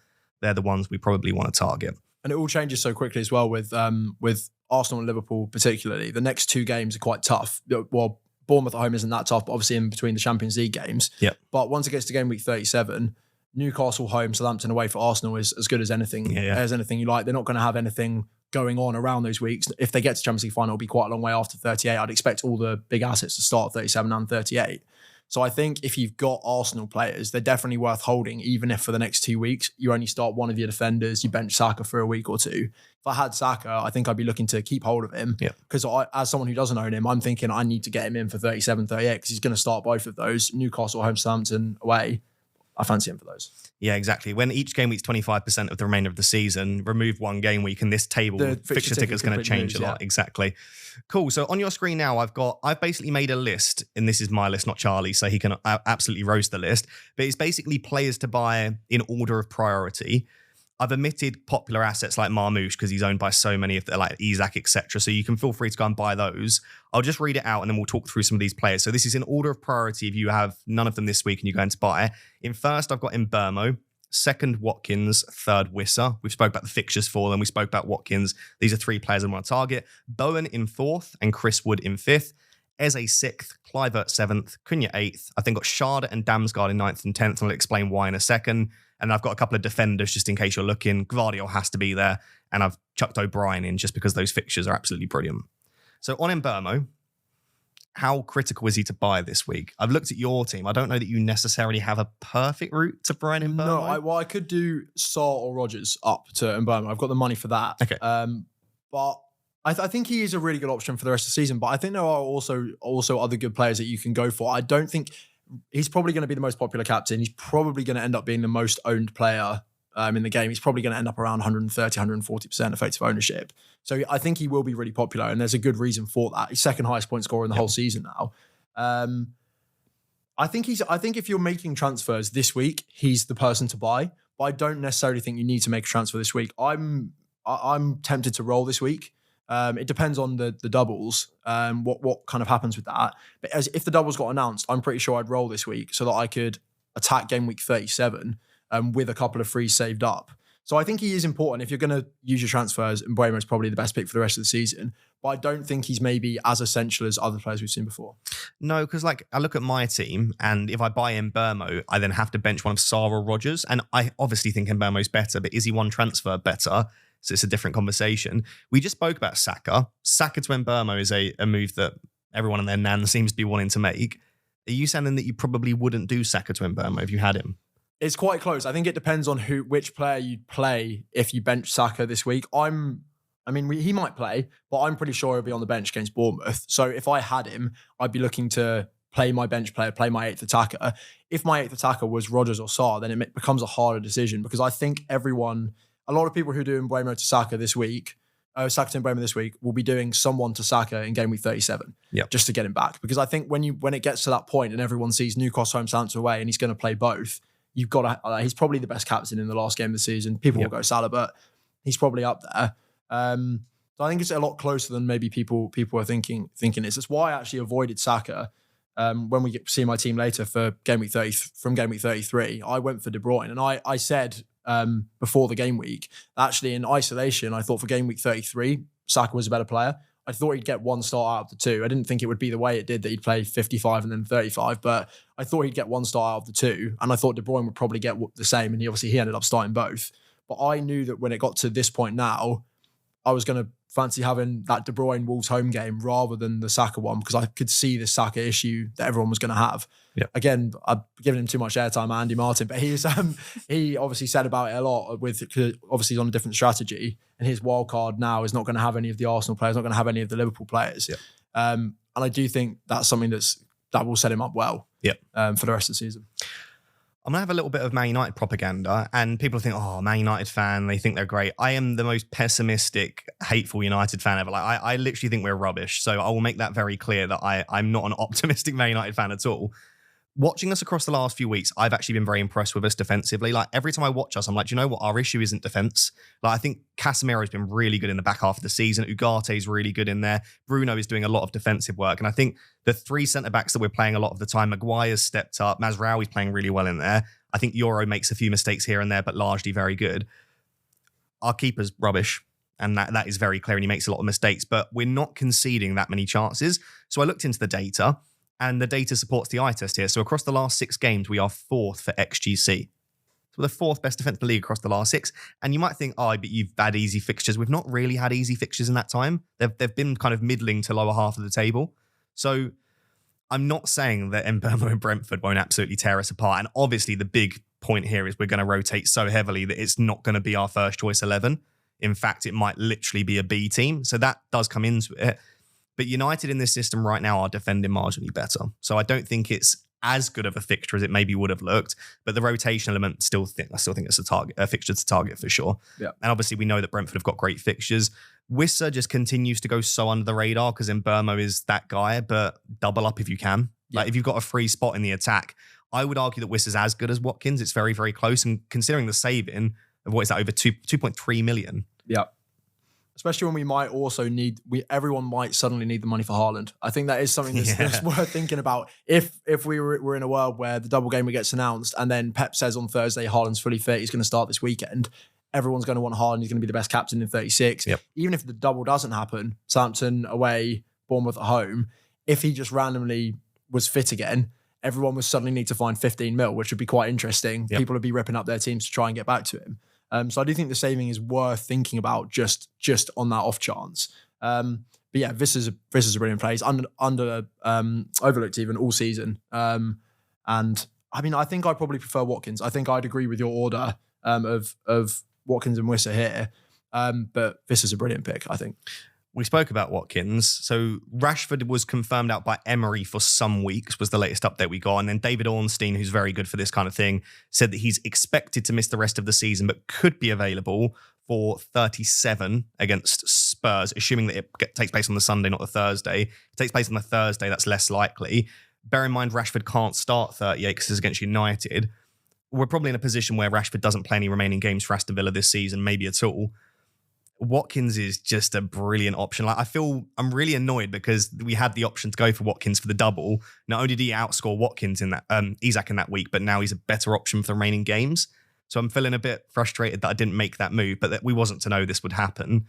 They're the ones we probably want to target. And it all changes so quickly as well with Arsenal and Liverpool particularly. The next 2 games are quite tough. Well, Bournemouth at home isn't that tough, but obviously in between the Champions League games. Yeah. But once it gets to game week 37, Newcastle home, Southampton away for Arsenal is as good as anything. As anything you like. They're not going to have anything going on around those weeks. If they get to Champions League final, it'll be quite a long way after 38. I'd expect all the big assets to start 37 and 38. So I think if you've got Arsenal players, they're definitely worth holding, even if for the next 2 weeks, you only start one of your defenders, you bench Saka for a week or 2. If I had Saka, I think I'd be looking to keep hold of him. Because as someone who doesn't own him, I'm thinking I need to get him in for 37, 38, because he's going to start both of those. Newcastle, home, Southampton, away. I fancy him for those. Yeah, exactly. When each game week's 25% of the remainder of the season, remove one game week and this table fixture ticker is going to change a lot. Exactly. Cool. So on your screen now, I've basically made a list, and this is my list, not Charlie, so he can absolutely roast the list. But it's basically players to buy in order of priority. I've omitted popular assets like Marmoush because he's owned by so many of the, like Isak, etc. So you can feel free to go and buy those. I'll just read it out and then we'll talk through some of these players. So this is in order of priority if you have none of them this week and you're going to buy. In first, I've got Mbeumo. Second, Watkins. Third, Wissa. We've spoke about the fixtures for them. We spoke about Watkins. These are 3 players I want to target. Bowen in 4th and Chris Wood in 5th. Eze 6th, Kluivert 7th, Cunha 8th. I then got Schade and Damsgaard in 9th and 10th, and I'll explain why in a second. And I've got a couple of defenders just in case you're looking. Gvardiol has to be there, and I've chucked O'Brien in just because those fixtures are absolutely brilliant. So on Mbeumo, how critical is he to buy this week? I've looked at your team. I don't know that you necessarily have a perfect route to Brian Mbeumo. No, I could do Sarr or Rodgers up to Mbeumo. I've got the money for that. Okay. But I think he is a really good option for the rest of the season. But I think there are also other good players that you can go for. I don't think he's probably going to be the most popular captain. He's probably going to end up being the most owned player in the game. He's probably going to end up around 130, 140% effective ownership. So I think he will be really popular, and there's a good reason for that. He's second highest point scorer in the whole season now. I think if you're making transfers this week, he's the person to buy. But I don't necessarily think you need to make a transfer this week. I'm tempted to roll this week. It depends on the doubles, what kind of happens with that. But if the doubles got announced, I'm pretty sure I'd roll this week so that I could attack game week 37 with a couple of frees saved up. So I think he is important. If you're going to use your transfers, Mbeumo is probably the best pick for the rest of the season. But I don't think he's maybe as essential as other players we've seen before. No, because like I look at my team, and if I buy Mbeumo, I then have to bench one of Sarr or Rodgers. And I obviously think Mbeumo's better, but is he one transfer better? So it's a different conversation. We just spoke about Saka. Saka to Mbeumo is a move that everyone and their nan seems to be wanting to make. Are you saying that you probably wouldn't do Saka to Mbeumo if you had him? It's quite close. I think it depends on which player you'd play if you bench Saka this week. He might play, but I'm pretty sure he'll be on the bench against Bournemouth. So if I had him, I'd be looking to play my bench player, play my 8th attacker. If my 8th attacker was Rodgers or Sarr, then it becomes a harder decision because I think a lot of people who do Mbeumo to Saka this week, Saka to Mbeumo this week, will be doing someone to Saka in game week 37 just to get him back. Because I think when it gets to that point and everyone sees Newcastle home, Southampton away, and he's going to play both, you've got to. He's probably the best captain in the last game of the season. People will go Salah, but he's probably up there. So I think it's a lot closer than maybe people are thinking it's. That's why I actually avoided Saka. When we see my team later for game week 33, I went for De Bruyne, and I said before the game week, actually in isolation, I thought for game week 33, Saka was a better player. I thought he'd get one start out of the two. I didn't think it would be the way it did, that he'd play 55 and then 35, but I thought he'd get one start out of the two, and I thought De Bruyne would probably get the same, and he ended up starting both. But I knew that when it got to this point now, I was going to fancy having that De Bruyne Wolves home game rather than the Saka one, because I could see the Saka issue that everyone was going to have. Yeah. Again, I've given him too much airtime, Andy Martin, but he obviously said about it a lot. Obviously, he's on a different strategy, and his wild card now is not going to have any of the Arsenal players, not going to have any of the Liverpool players. Yeah. And I do think that's something that will set him up well. Yeah. For the rest of the season. I'm going to have a little bit of Man United propaganda, and people think, oh, Man United fan, they think they're great. I am the most pessimistic, hateful United fan ever. Like, I literally think we're rubbish. So I will make that very clear that I'm not an optimistic Man United fan at all. Watching us across the last few weeks, I've actually been very impressed with us defensively. Like, every time I watch us, I'm like, do you know what? Our issue isn't defense. Like, I think Casemiro's been really good in the back half of the season. Ugate's really good in there. Bruno is doing a lot of defensive work. And I think the three centre-backs that we're playing a lot of the time, Maguire's stepped up. Mazraoui's playing really well in there. I think Euro makes a few mistakes here and there, but largely very good. Our keeper's rubbish, and that is very clear, and he makes a lot of mistakes, but we're not conceding that many chances. So I looked into the data, and the data supports the eye test here. So across the last 6 games, we are 4th for XGC. So we're the 4th best defence in the league across the last 6. And you might think, oh, but you've had easy fixtures. We've not really had easy fixtures in that time. They've been kind of middling to lower half of the table. So I'm not saying that Mbeumo and Brentford won't absolutely tear us apart. And obviously the big point here is we're going to rotate so heavily that it's not going to be our first choice 11. In fact, it might literally be a B team. So that does come into it. But United in this system right now are defending marginally better. So I don't think it's as good of a fixture as it maybe would have looked. But the rotation element, I still think it's a fixture to target for sure. Yeah. And obviously we know that Brentford have got great fixtures. Wissa just continues to go so under the radar because Mbeumo is that guy, but double up if you can. Yeah. Like, if you've got a free spot in the attack, I would argue that Wissa's as good as Watkins. It's very, very close. And considering the saving of what is that, over 2.3 million. Yeah. Especially when we might also everyone might suddenly need the money for Haaland. I think that is something that's worth thinking about. If we were in a world where the double game gets announced and then Pep says on Thursday, Haaland's fully fit, he's going to start this weekend, everyone's going to want Haaland, he's going to be the best captain in 36. Yep. Even if the double doesn't happen, Southampton away, Bournemouth at home, if he just randomly was fit again, everyone would suddenly need to find 15 mil, which would be quite interesting. Yep. People would be ripping up their teams to try and get back to him. So I do think the saving is worth thinking about just on that off chance. But yeah, this is a brilliant play. He's under overlooked even all season. And I mean, I think I'd probably prefer Watkins. I think I'd agree with your order of Watkins and Wissa here. But this is a brilliant pick, I think. We spoke about Watkins. So Rashford was confirmed out by Emery for some weeks, was the latest update we got. And then David Ornstein, who's very good for this kind of thing, said that he's expected to miss the rest of the season, but could be available for 37 against Spurs, assuming that it takes place on the Sunday, not the Thursday. If it takes place on the Thursday, that's less likely. Bear in mind, Rashford can't start 38 because it's against United. We're probably in a position where Rashford doesn't play any remaining games for Aston Villa this season, maybe at all. Watkins is just a brilliant option. Like, I'm really annoyed because we had the option to go for Watkins for the double. Not only did he outscore Watkins in that Isak in that week, but now he's a better option for the remaining games. So I'm feeling a bit frustrated that I didn't make that move, but that we wasn't to know this would happen.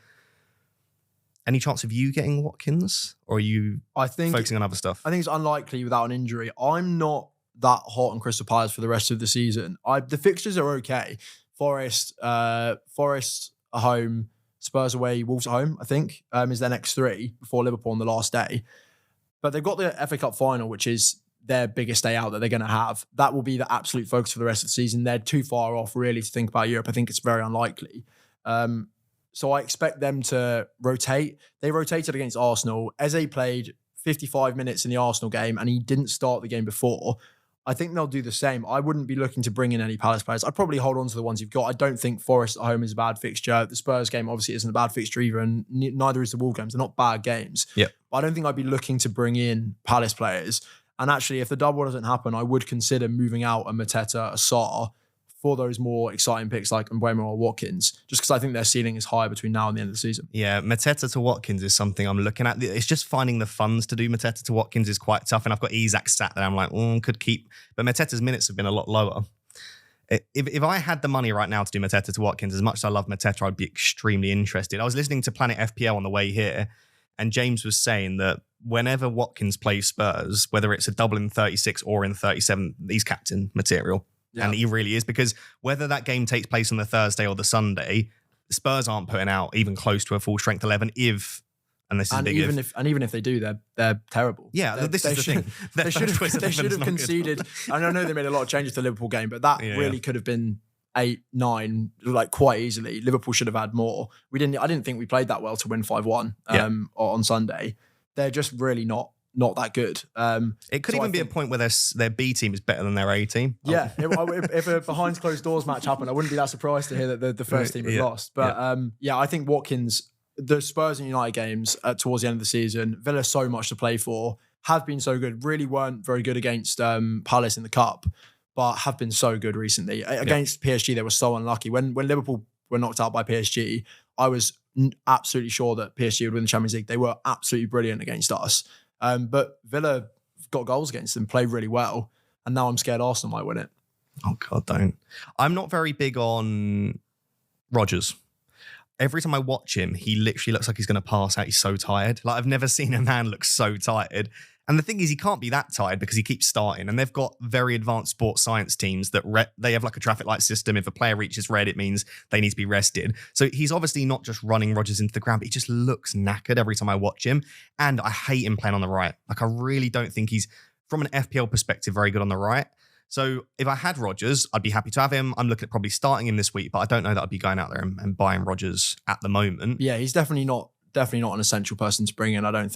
Any chance of you getting Watkins, or are you focusing on other stuff? I think it's unlikely without an injury. I'm not that hot on Crystal Palace for the rest of the season. The fixtures are okay. Forest at home, Spurs away, Wolves at home, I think, is their next 3 before Liverpool on the last day. But they've got the FA Cup final, which is their biggest day out that they're going to have. That will be the absolute focus for the rest of the season. They're too far off, really, to think about Europe. I think it's very unlikely. So I expect them to rotate. They rotated against Arsenal. Eze played 55 minutes in the Arsenal game, and he didn't start the game before. I think they'll do the same. I wouldn't be looking to bring in any Palace players. I'd probably hold on to the ones you've got. I don't think Forest at home is a bad fixture. The Spurs game obviously isn't a bad fixture either, and neither is the Wolves games. They're not bad games. Yep. But I don't think I'd be looking to bring in Palace players. And actually, if the double doesn't happen, I would consider moving out a Mateta, a Sarr for those more exciting picks like Mbeumo or Watkins, just because I think their ceiling is higher between now and the end of the season. Yeah, Mateta to Watkins is something I'm looking at. It's just finding the funds to do Mateta to Watkins is quite tough. And I've got Isak sat there. I'm like, could keep. But Mateta's minutes have been a lot lower. If I had the money right now to do Mateta to Watkins, as much as I love Mateta, I'd be extremely interested. I was listening to Planet FPL on the way here, and James was saying that whenever Watkins plays Spurs, whether it's a double in 36 or in 37, he's captain material. Yeah. And he really is, because whether that game takes place on the Thursday or the Sunday, Spurs aren't putting out even close to a full strength 11 and this is big even if they do, they're terrible. Yeah, this is the thing. They should have conceded. And I know they made a lot of changes to the Liverpool game, but that really could have been 8-9, like quite easily. Liverpool should have had more. I didn't think we played that well to win 5-1 on Sunday. They're just really not that good. It could even be a point where their B team is better than their A team. Yeah, if a behind closed doors match happened, I wouldn't be that surprised to hear that the first team had lost. But I think Watkins, the Spurs and United games towards the end of the season, Villa so much to play for, have been so good, really weren't very good against Palace in the Cup, but have been so good recently. Against PSG, they were so unlucky. When Liverpool were knocked out by PSG, I was absolutely sure that PSG would win the Champions League. They were absolutely brilliant against us. But Villa got goals against them, played really well, and now I'm scared Arsenal might win it. Oh, God, don't. I'm not very big on Rodgers. Every time I watch him, he literally looks like he's going to pass out. He's so tired. Like, I've never seen a man look so tired. And the thing is, he can't be that tired because he keeps starting. And they've got very advanced sports science teams that they have like a traffic light system. If a player reaches red, it means they need to be rested. So he's obviously not just running Rodgers into the ground, but he just looks knackered every time I watch him. And I hate him playing on the right. Like, I really don't think he's, from an FPL perspective, very good on the right. So if I had Rodgers, I'd be happy to have him. I'm looking at probably starting him this week, but I don't know that I'd be going out there and buying Rodgers at the moment. Yeah, he's definitely not an essential person to bring in. I don't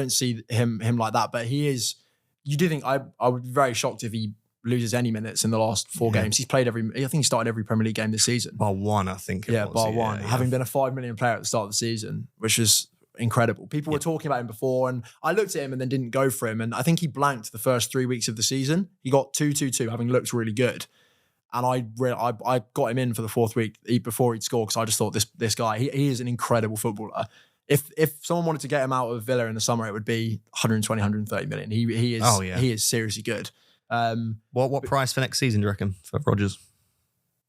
see him like that. But he is. You do think I would be very shocked if he loses any minutes in the last 4 games. He's played I think he started every Premier League game this season. Bar one, I think. Bar one. Having been a 5 million player at the start of the season, which is incredible. People were talking about him before, and I looked at him and then didn't go for him. And I think he blanked the first 3 weeks of the season. He got 2-2-2, having looked really good. And I got him in for the 4th week before he'd score, because I just thought this guy, he is an incredible footballer. If someone wanted to get him out of Villa in the summer, it would be 120, 130 million. He is seriously good. What price for next season do you reckon for Rodgers?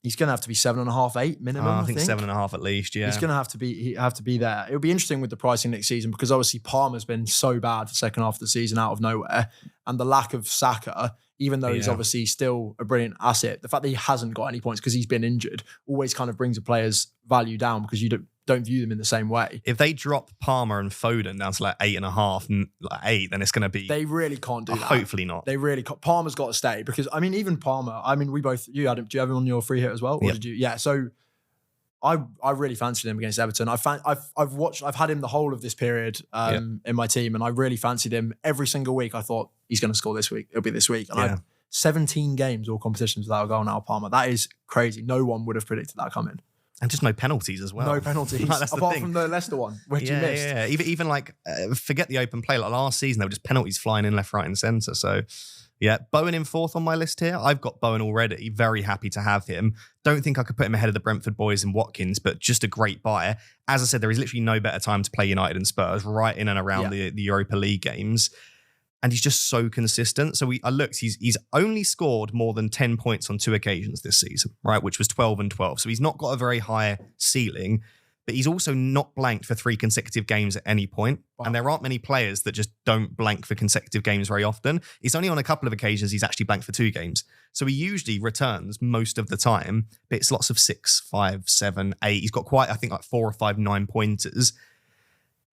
He's going to have to be 7.5, 8 minimum. I think 7.5 at least. Yeah, he's going to have to be there. It'll be interesting with the pricing next season, because obviously Palmer's been so bad for the second half of the season out of nowhere, and the lack of Saka, even though he's obviously still a brilliant asset, the fact that he hasn't got any points because he's been injured always kind of brings a player's value down, because you don't view them in the same way. If they drop Palmer and Foden down to like 8.5 and like 8, then it's going to be. They really can't do that. Hopefully not. They really can't. Palmer's got to stay, because I mean, even Palmer. I mean, we both. You had him. Do you have him on your free hit as well, or did you? Yeah. So I really fancied him against Everton. I've had him the whole of this period in my team, and I really fancied him every single week. I thought he's going to score this week. It'll be this week, and I've 17 games or competitions without a goal now. Palmer. That is crazy. No one would have predicted that coming. And just no penalties as well. No penalties, apart from the Leicester one, which you missed. Yeah, even like, forget the open play. Like last season, there were just penalties flying in left, right and centre. So, yeah, Bowen in 4th on my list here. I've got Bowen already. Very happy to have him. Don't think I could put him ahead of the Brentford boys and Watkins, but just a great buy. As I said, there is literally no better time to play United and Spurs, right in and around the Europa League games. And he's just so consistent. So I looked, he's only scored more than 10 points on 2 occasions this season, right? Which was 12 and 12. So he's not got a very high ceiling, but he's also not blanked for 3 consecutive games at any point. Wow. And there aren't many players that just don't blank for consecutive games very often. It's only on a couple of occasions he's actually blanked for 2 games. So he usually returns most of the time, but it's lots of 6, 5, 7, 8. He's got quite, I think, like 4 or 5 9-pointers.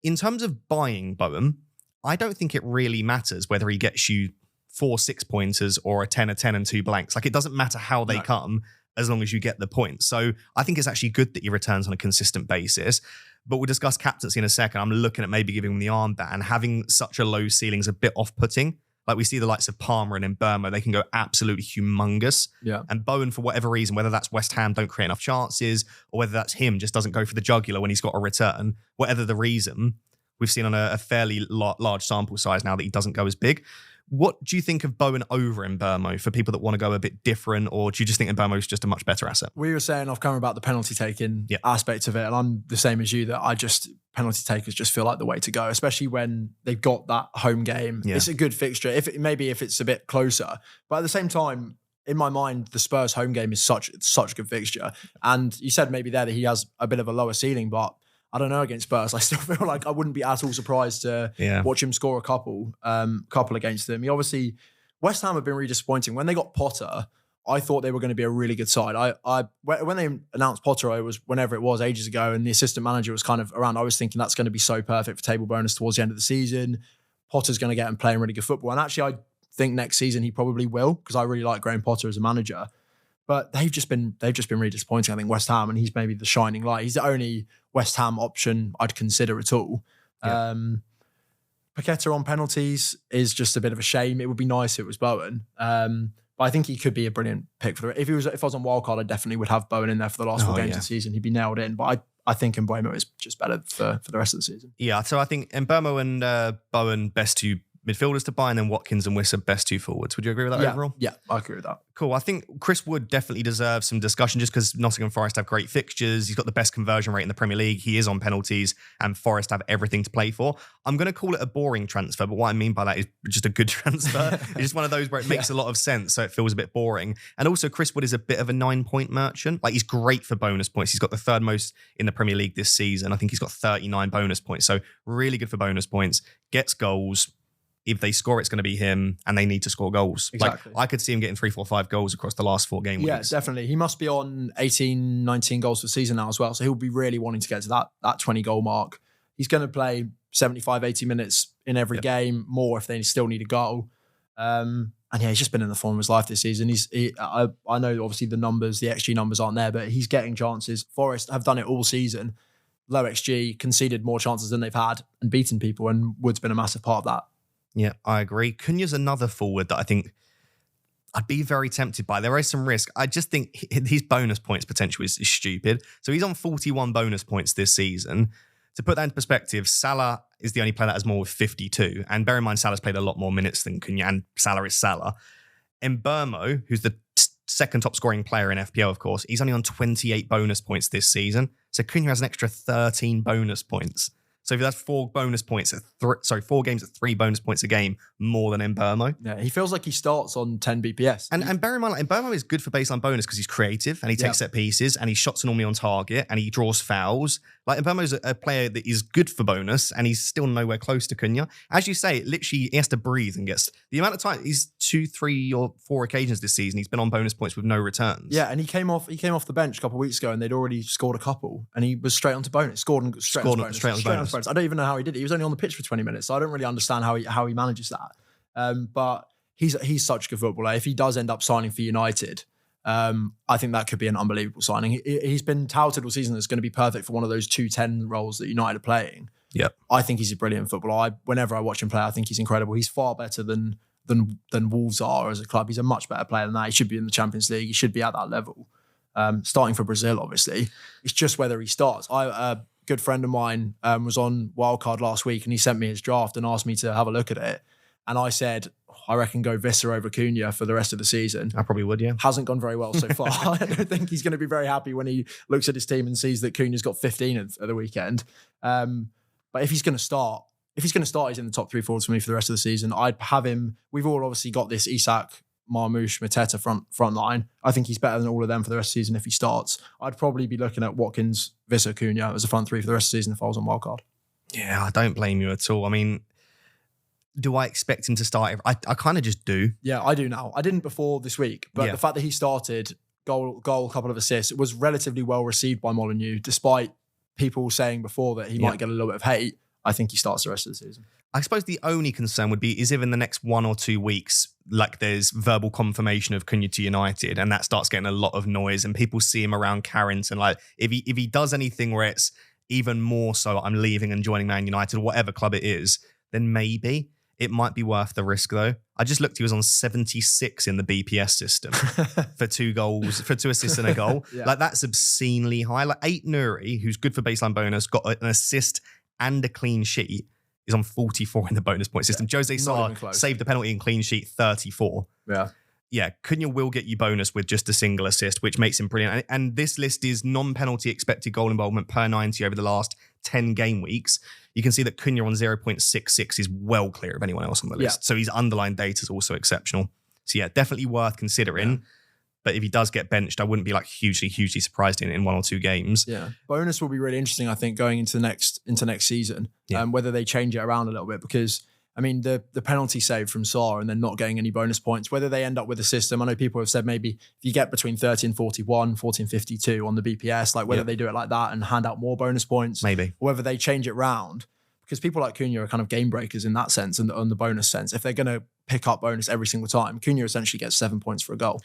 In terms of buying Bowen, I don't think it really matters whether he gets you 4 6-pointers or a 10 and 2 blanks. Like, it doesn't matter how they come as long as you get the points. So I think it's actually good that he returns on a consistent basis. But we'll discuss captaincy in a second. I'm looking at maybe giving him the armband. Having such a low ceiling is a bit off-putting. Like, we see the likes of Palmer and Mbeumo, they can go absolutely humongous. Yeah. And Bowen, for whatever reason, whether that's West Ham don't create enough chances, or whether that's him just doesn't go for the jugular when he's got a return, whatever the reason, we've seen on a fairly large sample size now that he doesn't go as big. What do you think of Bowen over Mbeumo for people that want to go a bit different, or do you just think Mbeumo is just a much better asset? We were saying off camera about the penalty taking aspect of it, and I'm the same as you, that penalty takers just feel like the way to go, especially when they've got that home game. Yeah. It's a good fixture, if it's a bit closer. But at the same time, in my mind, the Spurs home game is such a good fixture. And you said maybe there that he has a bit of a lower ceiling, but I don't know, against Spurs, I still feel like I wouldn't be at all surprised to watch him score a couple against them. West Ham have been really disappointing. When they got Potter, I thought they were going to be a really good side. When they announced Potter, it was whenever it was, ages ago, and the assistant manager was kind of around, I was thinking that's going to be so perfect for table bonus towards the end of the season. Potter's going to get him playing really good football. And actually, I think next season he probably will, because I really like Graham Potter as a manager. But they've just been really disappointing, I think, West Ham, and he's maybe the shining light. He's the only West Ham option I'd consider at all. Yeah. Paqueta on penalties is just a bit of a shame. It would be nice if it was Bowen. But I think he could be a brilliant pick for if I was on wildcard, I definitely would have Bowen in there for the last 4 games of the season. He'd be nailed in. But I think Mbeumo is just better for the rest of the season. Yeah, so I think Mbeumo and Bowen, best 2 midfielders to buy, and then Watkins and Wissa, best 2 forwards. Would you agree with that overall? Yeah, I agree with that. Cool. I think Chris Wood definitely deserves some discussion just because Nottingham Forest have great fixtures. He's got the best conversion rate in the Premier League. He is on penalties, and Forest have everything to play for. I'm going to call it a boring transfer, but what I mean by that is just a good transfer. It's just one of those where it makes a lot of sense, so it feels a bit boring. And also, Chris Wood is a bit of a 9-point merchant. Like, he's great for bonus points. He's got the 3rd most in the Premier League this season. I think he's got 39 bonus points, so really good for bonus points. Gets goals. If they score, it's going to be him, and they need to score goals. Exactly. Like, I could see him getting 3, 4, 5 goals across the last 4 game weeks. Yeah, definitely. He must be on 18, 19 goals for the season now as well. So he'll be really wanting to get to that 20 goal mark. He's going to play 75, 80 minutes in every game, more if they still need a goal. And yeah, he's just been in the form of his life this season. I know obviously the XG numbers aren't there, but he's getting chances. Forest have done it all season. Low XG, conceded more chances than they've had, and beaten people, and Wood's been a massive part of that. Yeah, I agree. Cunha's another forward that I think I'd be very tempted by. There is some risk. I just think his bonus points potential is stupid. So he's on 41 bonus points this season. To put that into perspective, Salah is the only player that has more with 52. And bear in mind, Salah's played a lot more minutes than Cunha, and Salah is Salah. Mbeumo, who's the 2nd top scoring player in FPL, of course, he's only on 28 bonus points this season. So Cunha has an extra 13 bonus points. So if that's 4 bonus points, 4 games at 3 bonus points a game, more than Mbeumo. Yeah, he feels like he starts on 10 BPS. And bear in mind, like, Mbeumo is good for baseline bonus because he's creative and he takes set pieces and his shots are normally on target and he draws fouls. Like, Mbeumo's a player that is good for bonus, and he's still nowhere close to Cunha. As you say, literally, he has to breathe and gets the amount of time. He's 2, 3, or 4 occasions this season he's been on bonus points with no returns. Yeah, and he came off the bench a couple of weeks ago, and they'd already scored a couple, and he was straight onto bonus, scored straight onto bonus. I don't even know how he did it. He was only on the pitch for 20 minutes, so I don't really understand how he manages that. But he's such a good footballer. If he does end up signing for United, I think that could be an unbelievable signing. He's been touted all season as going to be perfect for one of those 2-10 roles that United are playing. Yep. I think he's a brilliant footballer. Whenever I watch him play, I think he's incredible. He's far better than Wolves are as a club. He's a much better player than that. He should be in the Champions League. He should be at that level. Starting for Brazil, obviously. It's just whether he starts. A good friend of mine was on Wildcard last week, and he sent me his draft and asked me to have a look at it. And I said, I reckon go Visser over Cunha for the rest of the season. I probably would, yeah. Hasn't gone very well so far. I don't think he's going to be very happy when he looks at his team and sees that Cunha's got 15 at the weekend. But if he's going to start, he's in the top 3 forwards for me for the rest of the season. I'd have him. We've all obviously got this Isak, Marmoush, Mateta front line. I think he's better than all of them for the rest of the season if he starts. I'd probably be looking at Watkins, Visser, Cunha as a front 3 for the rest of the season if I was on wildcard. Yeah, I don't blame you at all. I mean, do I expect him to start? I kind of just do. Yeah, I do now. I didn't before this week, but the fact that he started, goal, couple of assists, it was relatively well received by Molineux, despite people saying before that he might get a little bit of hate. I think he starts the rest of the season. I suppose the only concern would be is if in the next 1 or 2 weeks, like there's verbal confirmation of Cunha to United and that starts getting a lot of noise and people see him around Carrington. Like if he does anything where it's even more so I'm leaving and joining Man United, whatever club it is, then maybe it might be worth the risk though. I just looked, he was on 76 in the BPS system for 2 goals, for 2 assists and a goal. Like that's obscenely high. Like 8 Nuri, who's good for baseline bonus, got an assist and a clean sheet. is on 44 in the bonus point system. Jose not Sarr even close. saved the penalty and clean sheet 34. Yeah. Yeah, Cunha will get you bonus with just a single assist, which makes him brilliant. And this list is non-penalty expected goal involvement per 90 over the last 10 game weeks. You can see that Cunha on 0.66 is well clear of anyone else on the list. So his underlying data is also exceptional. So yeah, definitely worth considering. Yeah. But if he does get benched, I wouldn't be like hugely surprised in 1 or 2 games. Yeah, bonus will be really interesting, I think, going into next season. Whether they change it around a little bit, because I mean the penalty save from Sarr and then not getting any bonus points. Whether they end up with a system, I know people have said maybe if you get between 30 and 41, 40 and 52 on the BPS, like whether they do it like that and hand out more bonus points, maybe, or whether they change it round. Because people like Cunha are kind of game breakers in that sense and on the bonus sense. If they're going to pick up bonus every single time, Cunha essentially gets 7 points for a goal.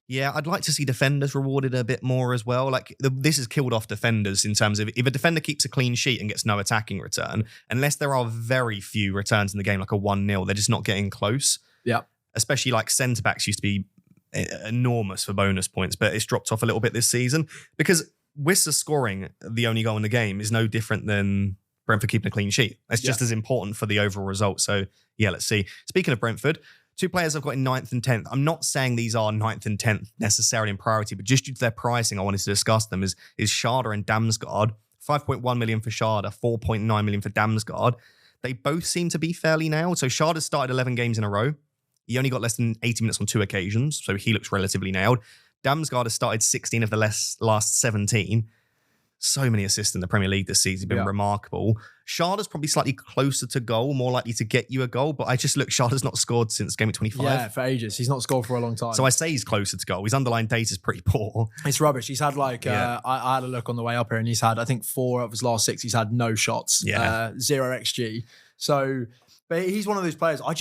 Yeah, I'd like to see defenders rewarded a bit more as well. Like this has killed off defenders in terms of if a defender keeps a clean sheet and gets no attacking return, unless there are very few returns in the game, like a 1-0, they're just not getting close. Yeah. Especially like centre-backs used to be enormous for bonus points, but it's dropped off a little bit this season because Wissa scoring the only goal in the game is no different than Brentford keeping a clean sheet. That's just as important for the overall result. So yeah, let's see. Speaking of Brentford, 2 players I've got in 9th and 10th. I'm not saying these are 9th and 10th necessarily in priority, but just due to their pricing, I wanted to discuss them is Schade and Damsgaard. 5.1 million for Schade, 4.9 million for Damsgaard. They both seem to be fairly nailed. So Schade has started 11 games in a row. He only got less than 80 minutes on 2 occasions, so he looks relatively nailed. Damsgaard has started 16 of the last 17. So many assists in the Premier League this season. Been remarkable. Schade is probably slightly closer to goal, more likely to get you a goal. But I just look, Schade has not scored since game week 25. Yeah, for ages. He's not scored for a long time. So I say he's closer to goal. His underlying data is pretty poor. It's rubbish. He's had I had a look on the way up here and he's had, I think 4 of his last 6, he's had no shots. 0 XG. So, but he's one of those players. I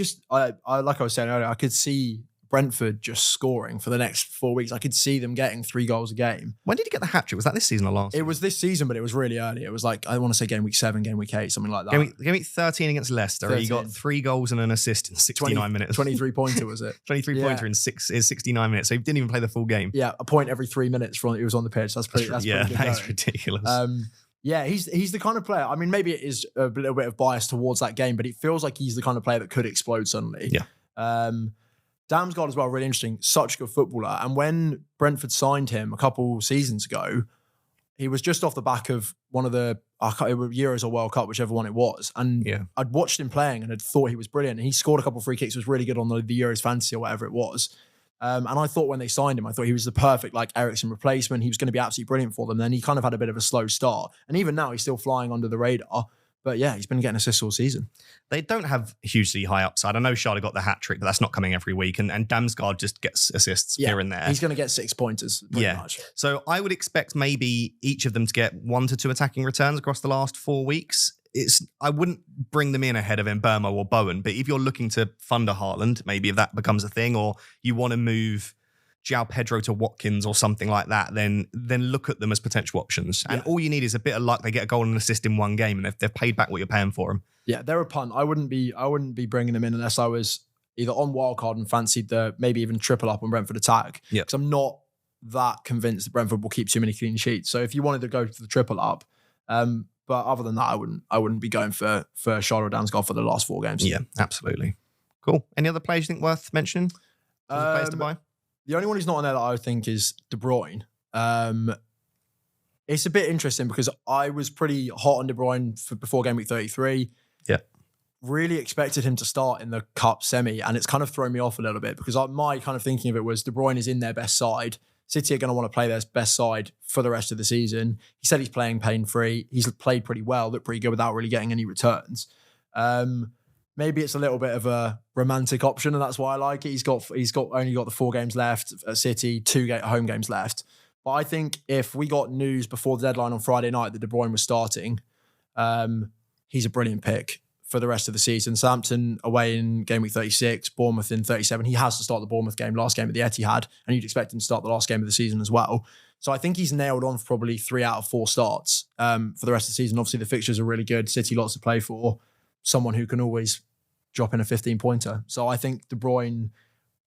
like I was saying earlier, I could see Brentford just scoring for the next 4 weeks. I could see them getting 3 goals a game. When did he get the hat-trick? Was that this season or last? It was this season, but it was really early. It was like, I want to say game week 7, game week 8, something like that. Game week 13 against Leicester. 13. He got 3 goals and an assist in 69 minutes. 23-pointer was it? 23-pointer in 69 minutes. So he didn't even play the full game. Yeah, a point every 3 minutes from he was on the pitch. That's pretty good. That is ridiculous. Yeah, he's the kind of player. I mean, maybe it is a little bit of bias towards that game, but it feels like he's the kind of player that could explode suddenly. Yeah. Damsgaard as well, really interesting. Such a good footballer. And when Brentford signed him a couple seasons ago, he was just off the back of one of the Euros or World Cup, whichever one it was. And I'd watched him playing and had thought he was brilliant. And he scored a couple of free kicks, was really good on the Euros Fantasy or whatever it was. And I thought when they signed him, I thought he was the perfect like Eriksen replacement. He was going to be absolutely brilliant for them. Then he kind of had a bit of a slow start. And even now he's still flying under the radar. But yeah, he's been getting assists all season. They don't have hugely high upside. I know Schade got the hat-trick, but that's not coming every week. And Damsgaard just gets assists here and there. He's going to get 6 pointers pretty much. So I would expect maybe each of them to get 1 to 2 attacking returns across the last 4 weeks. I wouldn't bring them in ahead of Mbeumo or Bowen, but if you're looking to fund a Haaland, maybe if that becomes a thing, or you want to move João Pedro to Watkins or something like that, then look at them as potential options. And all you need is a bit of luck. They get a goal and an assist in 1 game, and they've paid back what you're paying for them. Yeah, they're a punt. I wouldn't be bringing them in unless I was either on wildcard and fancied the maybe even triple up on Brentford attack. Yeah, because I'm not that convinced that Brentford will keep too many clean sheets. So if you wanted to go for the triple up, but other than that, I wouldn't be going for Schade or Damsgaard for the last 4 games. Yeah, absolutely. Cool. Any other players you think worth mentioning? Players to buy? The only one who's not on there that I think is De Bruyne. It's a bit interesting because I was pretty hot on De Bruyne before game week 33. Yeah. Really expected him to start in the cup semi, and it's kind of thrown me off a little bit because my kind of thinking of it was De Bruyne is in their best side. City are going to want to play their best side for the rest of the season. He said he's playing pain-free. He's played pretty well, looked pretty good without really getting any returns. Maybe it's a little bit of a romantic option, and that's why I like it. He's only got the 4 games left at City, 2 home games left. But I think if we got news before the deadline on Friday night that De Bruyne was starting, he's a brilliant pick for the rest of the season. Southampton away in game week 36, Bournemouth in 37. He has to start the Bournemouth game, last game at the Etihad, and you'd expect him to start the last game of the season as well. So I think he's nailed on for probably 3 out of 4 starts for the rest of the season. Obviously, the fixtures are really good. City lots to play for. Someone who can always drop in a 15-pointer. So I think De Bruyne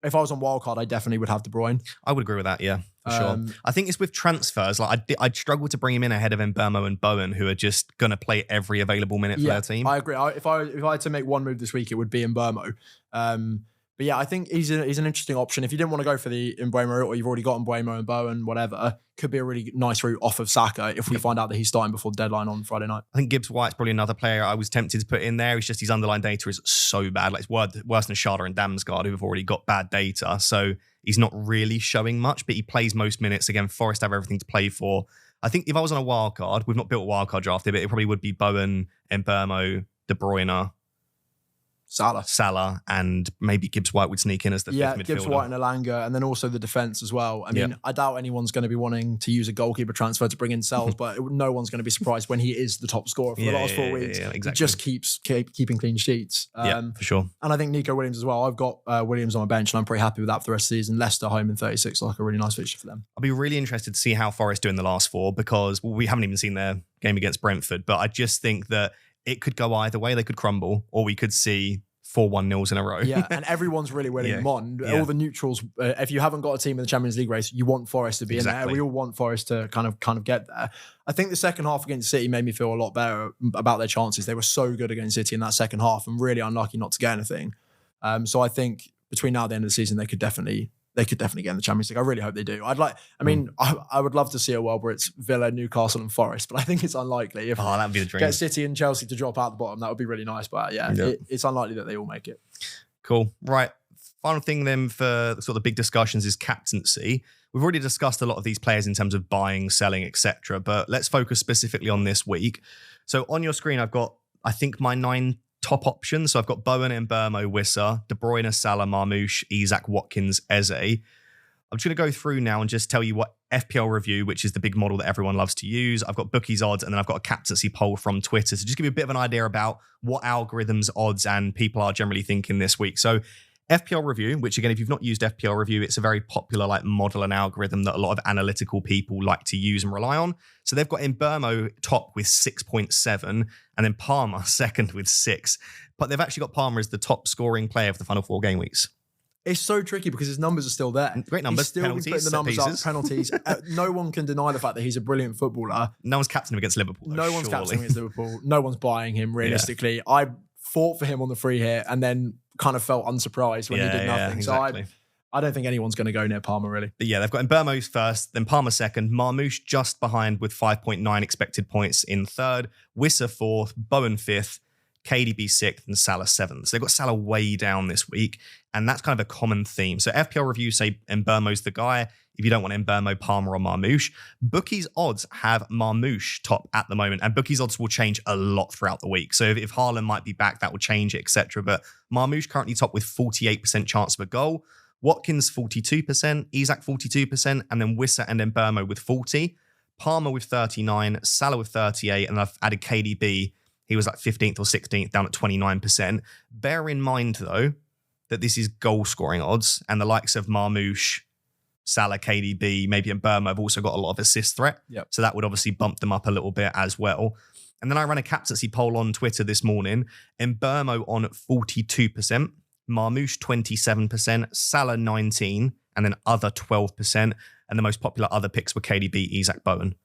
if I was on wildcard, I definitely would have De Bruyne. I would agree with that, yeah, for sure. I think it's with transfers. Like I'd struggle to bring him in ahead of Mbeumo and Bowen, who are just going to play every available minute for their team. I agree. If I had to make one move this week, it would be Mbeumo. But yeah, I think he's an interesting option. If you didn't want to go for the Mbeumo route, or you've already got Mbeumo and Bowen, whatever, could be a really nice route off of Saka if we find out that he's starting before the deadline on Friday night. I think Gibbs White's probably another player I was tempted to put in there. It's just his underlying data is so bad. Like, it's worse than Schade and Damsgaard, who have already got bad data. So he's not really showing much, but he plays most minutes. Again, Forest have everything to play for. I think if I was on a wild card, we've not built a wild card draft here, but it probably would be Bowen, Mbeumo, De Bruyne, Salah, and maybe Gibbs White would sneak in as the fifth midfielder. Gibbs White and Elanga, and then also the defence as well. I mean, I doubt anyone's going to be wanting to use a goalkeeper transfer to bring in Sells, but no one's going to be surprised when he is the top scorer for the last 4 weeks. Exactly. He just keeps keeping clean sheets. For sure. And I think Nico Williams as well. I've got Williams on my bench, and I'm pretty happy with that for the rest of the season. Leicester home in 36, like a really nice fixture for them. I'll be really interested to see how Forest do in the last four, because we haven't even seen their game against Brentford, but I just think that it could go either way. They could crumble, or we could see 4-1 nils in a row. Yeah, and everyone's really willing them on. All the neutrals, if you haven't got a team in the Champions League race, you want Forest to be in there. We all want Forest to kind of get there. I think the second half against City made me feel a lot better about their chances. They were so good against City in that second half and really unlucky not to get anything. So I think between now and the end of the season, they could definitely get in the Champions League. I really hope they do. I would love to see a world where it's Villa, Newcastle and Forest, but I think it's unlikely. That'd be the dream. Get City and Chelsea to drop out the bottom, that would be really nice. But it's unlikely that they all make it. Cool. Right. Final thing then for sort of the big discussions is captaincy. We've already discussed a lot of these players in terms of buying, selling, etc. But let's focus specifically on this week. So on your screen, I've got, I think, my 9 top options. So I've got Bowen, Mbeumo, Wissa, De Bruyne, Salah, Marmoush, Isak, Watkins, Eze. I'm just going to go through now and just tell you what FPL Review, which is the big model that everyone loves to use. I've got bookies odds, and then I've got a captaincy poll from Twitter. So just give you a bit of an idea about what algorithms, odds, and people are generally thinking this week. So FPL Review, which again, if you've not used FPL Review, it's a very popular model and algorithm that a lot of analytical people like to use and rely on. So they've got Mbeumo top with 6.7 and then Palmer second with 6. But they've actually got Palmer as the top scoring player for the final 4 game weeks. It's so tricky because his numbers are still there. Great numbers. He's still penalties, putting the numbers up, penalties. No one can deny the fact that he's a brilliant footballer. No one's captain him against Liverpool. No one's captain against Liverpool. No one's buying him realistically. Yeah. I fought for him on the free hit and then kind of felt unsurprised when he did nothing. Exactly. So I don't think anyone's going to go near Palmer really. But yeah, they've got Mbeumo first, then Palmer second, Marmoush just behind with 5.9 expected points in third, Wissa fourth, Bowen fifth, KDB 6th and Salah 7th. So they've got Salah way down this week, and that's kind of a common theme. So FPL Review say Mbeumo's the guy. If you don't want Mbeumo, Palmer or Marmoush. Bookies odds have Marmoush top at the moment, and Bookies odds will change a lot throughout the week. So if Haaland might be back, that will change it, etc. But Marmoush currently top with 48% chance of a goal. Watkins 42%, Isak 42%, and then Wissa and Mbeumo with 40. Palmer with 39, Salah with 38, and I've added KDB. He was like 15th or 16th, down at 29%. Bear in mind, though, that this is goal scoring odds, and the likes of Marmoush, Salah, KDB, maybe Mbeumo have also got a lot of assist threat. Yep. So that would obviously bump them up a little bit as well. And then I ran a captaincy poll on Twitter this morning. Mbeumo on 42%, Marmoush 27%, Salah 19%, and then other 12%. And the most popular other picks were KDB, Isak, Bowen.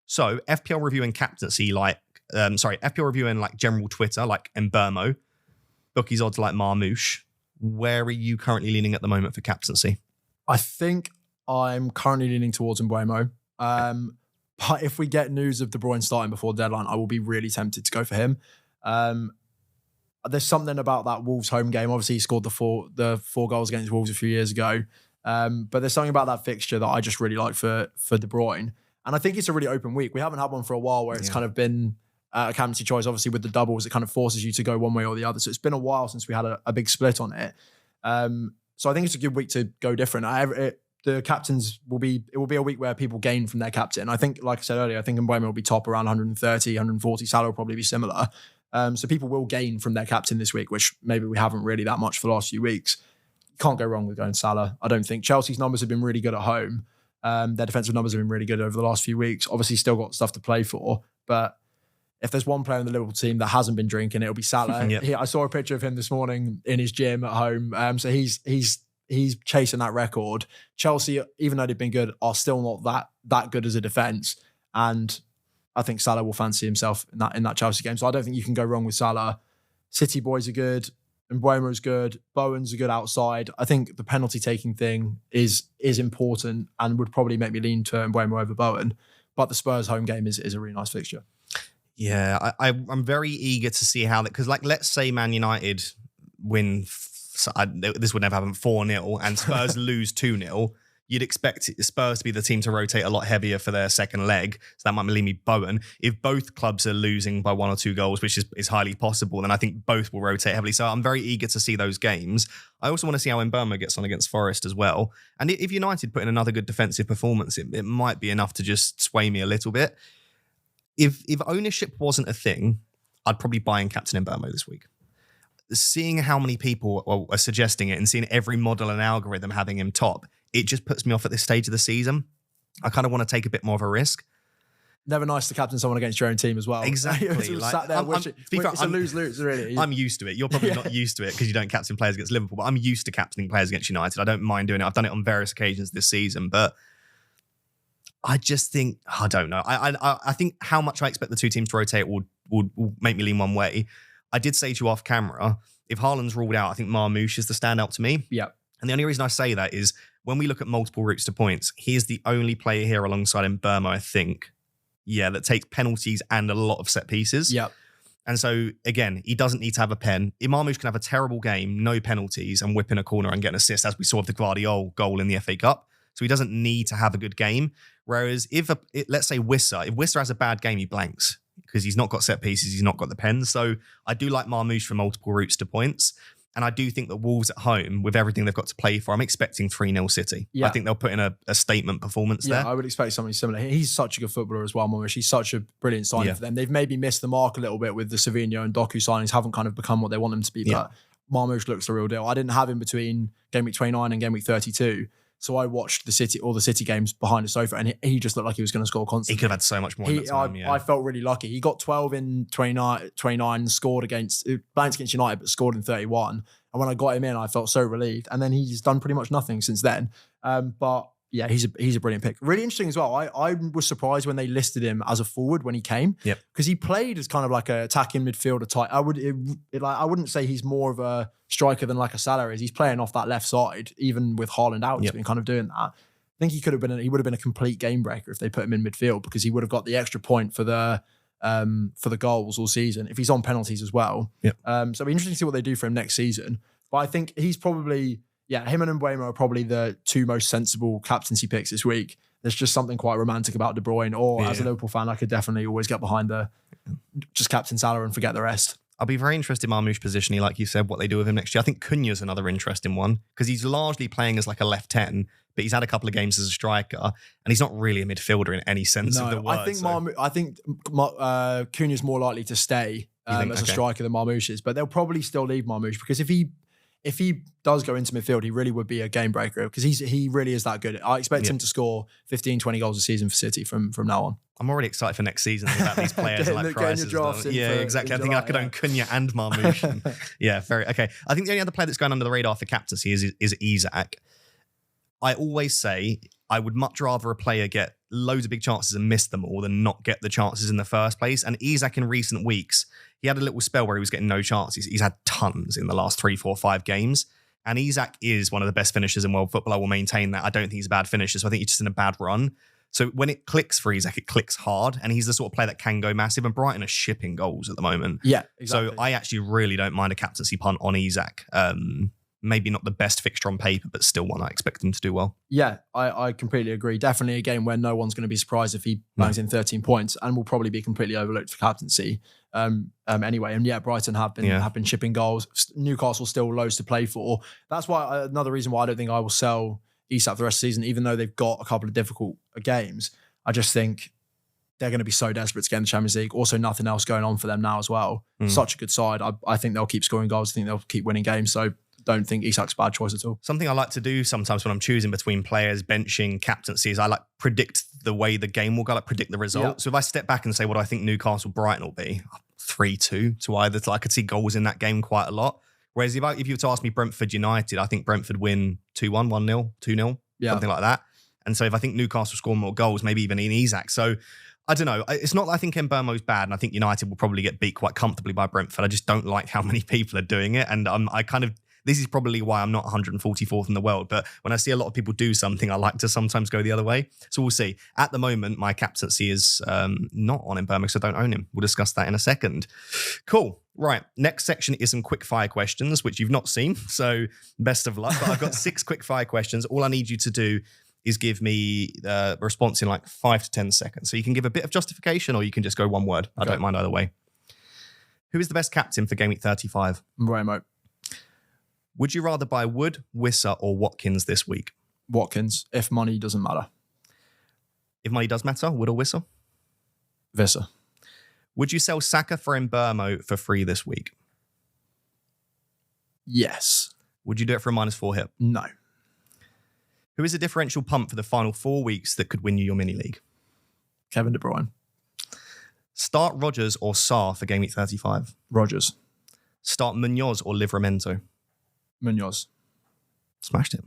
So FPL Review and captaincy FPL Review and general Twitter, like Mbeumo, bookies odds like Marmoush. Where are you currently leaning at the moment for captaincy? I think I'm currently leaning towards Mbeumo. But if we get news of De Bruyne starting before the deadline, I will be really tempted to go for him. There's something about that Wolves home game. Obviously, he scored the four goals against Wolves a few years ago. But there's something about that fixture that I just really like for De Bruyne. And I think it's a really open week. We haven't had one for a while where it's kind of been a captaincy choice. Obviously, with the doubles, it kind of forces you to go one way or the other. So it's been a while since we had a big split on it. So I think it's a good week to go different. The captains it will be a week where people gain from their captain. I think, like I said earlier, I think Mbeumo will be top around 130, 140. Salah will probably be similar. So people will gain from their captain this week, which maybe we haven't really that much for the last few weeks. Can't go wrong with going Salah. I don't think. Chelsea's numbers have been really good at home. Their defensive numbers have been really good over the last few weeks. Obviously, still got stuff to play for, but if there's one player in the Liverpool team that hasn't been drinking, it'll be Salah. Yep. I saw a picture of him this morning in his gym at home. So he's he's chasing that record. Chelsea, even though they've been good, are still not that good as a defense. And I think Salah will fancy himself in that Chelsea game. So I don't think you can go wrong with Salah. City boys are good. Mbeumo is good. Bowen's a good outside. I think the penalty taking thing is important and would probably make me lean to Mbeumo over Bowen. But the Spurs home game is a really nice fixture. Yeah, I'm very eager to see how that, because like, let's say Man United win, this would never happen, 4-0 and Spurs lose 2-0. You'd expect Spurs to be the team to rotate a lot heavier for their second leg. So that might leave me Bowen. If both clubs are losing by 1 or 2 goals, which is highly possible, then I think both will rotate heavily. So I'm very eager to see those games. I also want to see how Mbeumo gets on against Forest as well. And if United put in another good defensive performance, it might be enough to just sway me a little bit. If ownership wasn't a thing, I'd probably buy and captain Mbeumo this week. Seeing how many people are suggesting it and seeing every model and algorithm having him top, it just puts me off at this stage of the season. I kind of want to take a bit more of a risk. Never nice to captain someone against your own team as well. Exactly. Sat there, it's a lose-lose, really. I'm used to it. You're probably not used to it because you don't captain players against Liverpool, but I'm used to captaining players against United. I don't mind doing it. I've done it on various occasions this season, but I just think, I don't know. I think how much I expect the two teams to rotate will make me lean one way. I did say to you off camera, if Haaland's ruled out, I think Marmoush is the standout to me. Yeah. And the only reason I say that is when we look at multiple routes to points, he is the only player here alongside Mbeumo, I think, that takes penalties and a lot of set pieces. Yeah. And so, again, he doesn't need to have a pen. Marmoush can have a terrible game, no penalties, and whip in a corner and get an assist, as we saw with the Guardiola goal in the FA Cup. So he doesn't need to have a good game. Whereas let's say Wissa, if Wissa has a bad game, he blanks because he's not got set pieces, he's not got the pens. So I do like Marmoush for multiple routes to points. And I do think that Wolves at home, with everything they've got to play for, I'm expecting 3-0 City. Yeah. I think they'll put in a statement performance there. I would expect something similar. He's such a good footballer as well, Marmoush. He's such a brilliant signing for them. They've maybe missed the mark a little bit with the Savinho and Doku signings, haven't kind of become what they want them to be. But Marmoush looks the real deal. I didn't have him between game week 29 and game week 32. So I watched all the City games behind the sofa, and he just looked like he was going to score constantly. He could have had so much more in that time, I felt really lucky. He got 12 in 29 scored blanked against United, but scored in 31. And when I got him in, I felt so relieved. And then he's done pretty much nothing since then. But yeah, he's a brilliant pick. Really interesting as well. I was surprised when they listed him as a forward when he came. Yep. Because he played as kind of like a attacking midfielder type. I wouldn't say he's more of a striker than like a Salah is. He's playing off that left side, even with Haaland out. He's been kind of doing that. I think he would have been a complete game breaker if they put him in midfield, because he would have got the extra point for the goals all season if he's on penalties as well. Yep. So it'll be interesting to see what they do for him next season. But I think he's probably, him and Mbeumo are probably the two most sensible captaincy picks this week. There's just something quite romantic about De Bruyne, or as a Liverpool fan, I could definitely always get behind just captain Salah and forget the rest. I'll be very interested in Marmoush positionally, like you said, what they do with him next year. I think Cunha's another interesting one, because he's largely playing as like a left 10, but he's had a couple of games as a striker, and he's not really a midfielder in any sense of the word. I think Cunha's more likely to stay as a striker than Marmoush is, but they'll probably still leave Marmoush, because if he does go into midfield, he really would be a game breaker, because he really is that good. I expect him to score 15, 20 goals a season for City from now on. I'm already excited for next season about these players like prices. Exactly. I think I could own Cunha and Marmoush. Okay. I think the only other player that's going under the radar for captaincy is Isak. I always say I would much rather a player get loads of big chances and miss them all than not get the chances in the first place. And Isak in recent weeks, he had a little spell where he was getting no chances. He's had tons in the last 3, 4, 5 games. And Isak is one of the best finishers in world football. I will maintain that. I don't think he's a bad finisher. So I think he's just in a bad run. So when it clicks for Isak, it clicks hard. And he's the sort of player that can go massive. And Brighton are shipping goals at the moment. Yeah, exactly. So I actually really don't mind a captaincy punt on Isak. Maybe not the best fixture on paper, but still one I expect him to do well. Yeah, I completely agree. Definitely a game where no one's going to be surprised if he bangs in 13 points, and will probably be completely overlooked for captaincy. Anyway, and Brighton have been shipping goals. Newcastle still loads to play for. That's why another reason why I don't think I will sell Isak for the rest of the season, even though they've got a couple of difficult games. I just think they're going to be so desperate to get in the Champions League. Also, nothing else going on for them now as well. Such a good side. I think they'll keep scoring goals. I think they'll keep winning games. So don't think Isak's a bad choice at all. Something I like to do sometimes when I'm choosing between players, benching, captaincy, is I like predict the way the game will go, like predict the result. Yeah. So if I step back and say what I think Newcastle Brighton will be, 3-2 to either. I could see goals in that game quite a lot. Whereas if you were to ask me Brentford United, I think Brentford win 2-1, 1-0, 2-0, something like that. And so if I think Newcastle score more goals, maybe even in Isak. So I don't know. It's not that I think Mbeumo's bad, and I think United will probably get beat quite comfortably by Brentford. I just don't like how many people are doing it. And this is probably why I'm not 144th in the world. But when I see a lot of people do something, I like to sometimes go the other way. So we'll see. At the moment, my captaincy is not on Mbeumo because I don't own him. We'll discuss that in a second. Cool. Right. Next section is some quick fire questions, which you've not seen. So best of luck. But I've got 6 quick fire questions. All I need you to do is give me a response in like 5 to 10 seconds. So you can give a bit of justification or you can just go one word. Okay. I don't mind either way. Who is the best captain for Game Week 35? Mbeumo. Would you rather buy Wood, Wissa or Watkins this week? Watkins, if money doesn't matter. If money does matter, Wood or Wissa? Wissa. Would you sell Saka for Mbeumo for free this week? Yes. Would you do it for a -4 hit? No. Who is a differential pump for the final 4 weeks that could win you your mini league? Kevin De Bruyne. Start Rodgers or Sarr for Game Week 35? Rodgers. Start Munoz or Livramento? Munoz. Smashed it.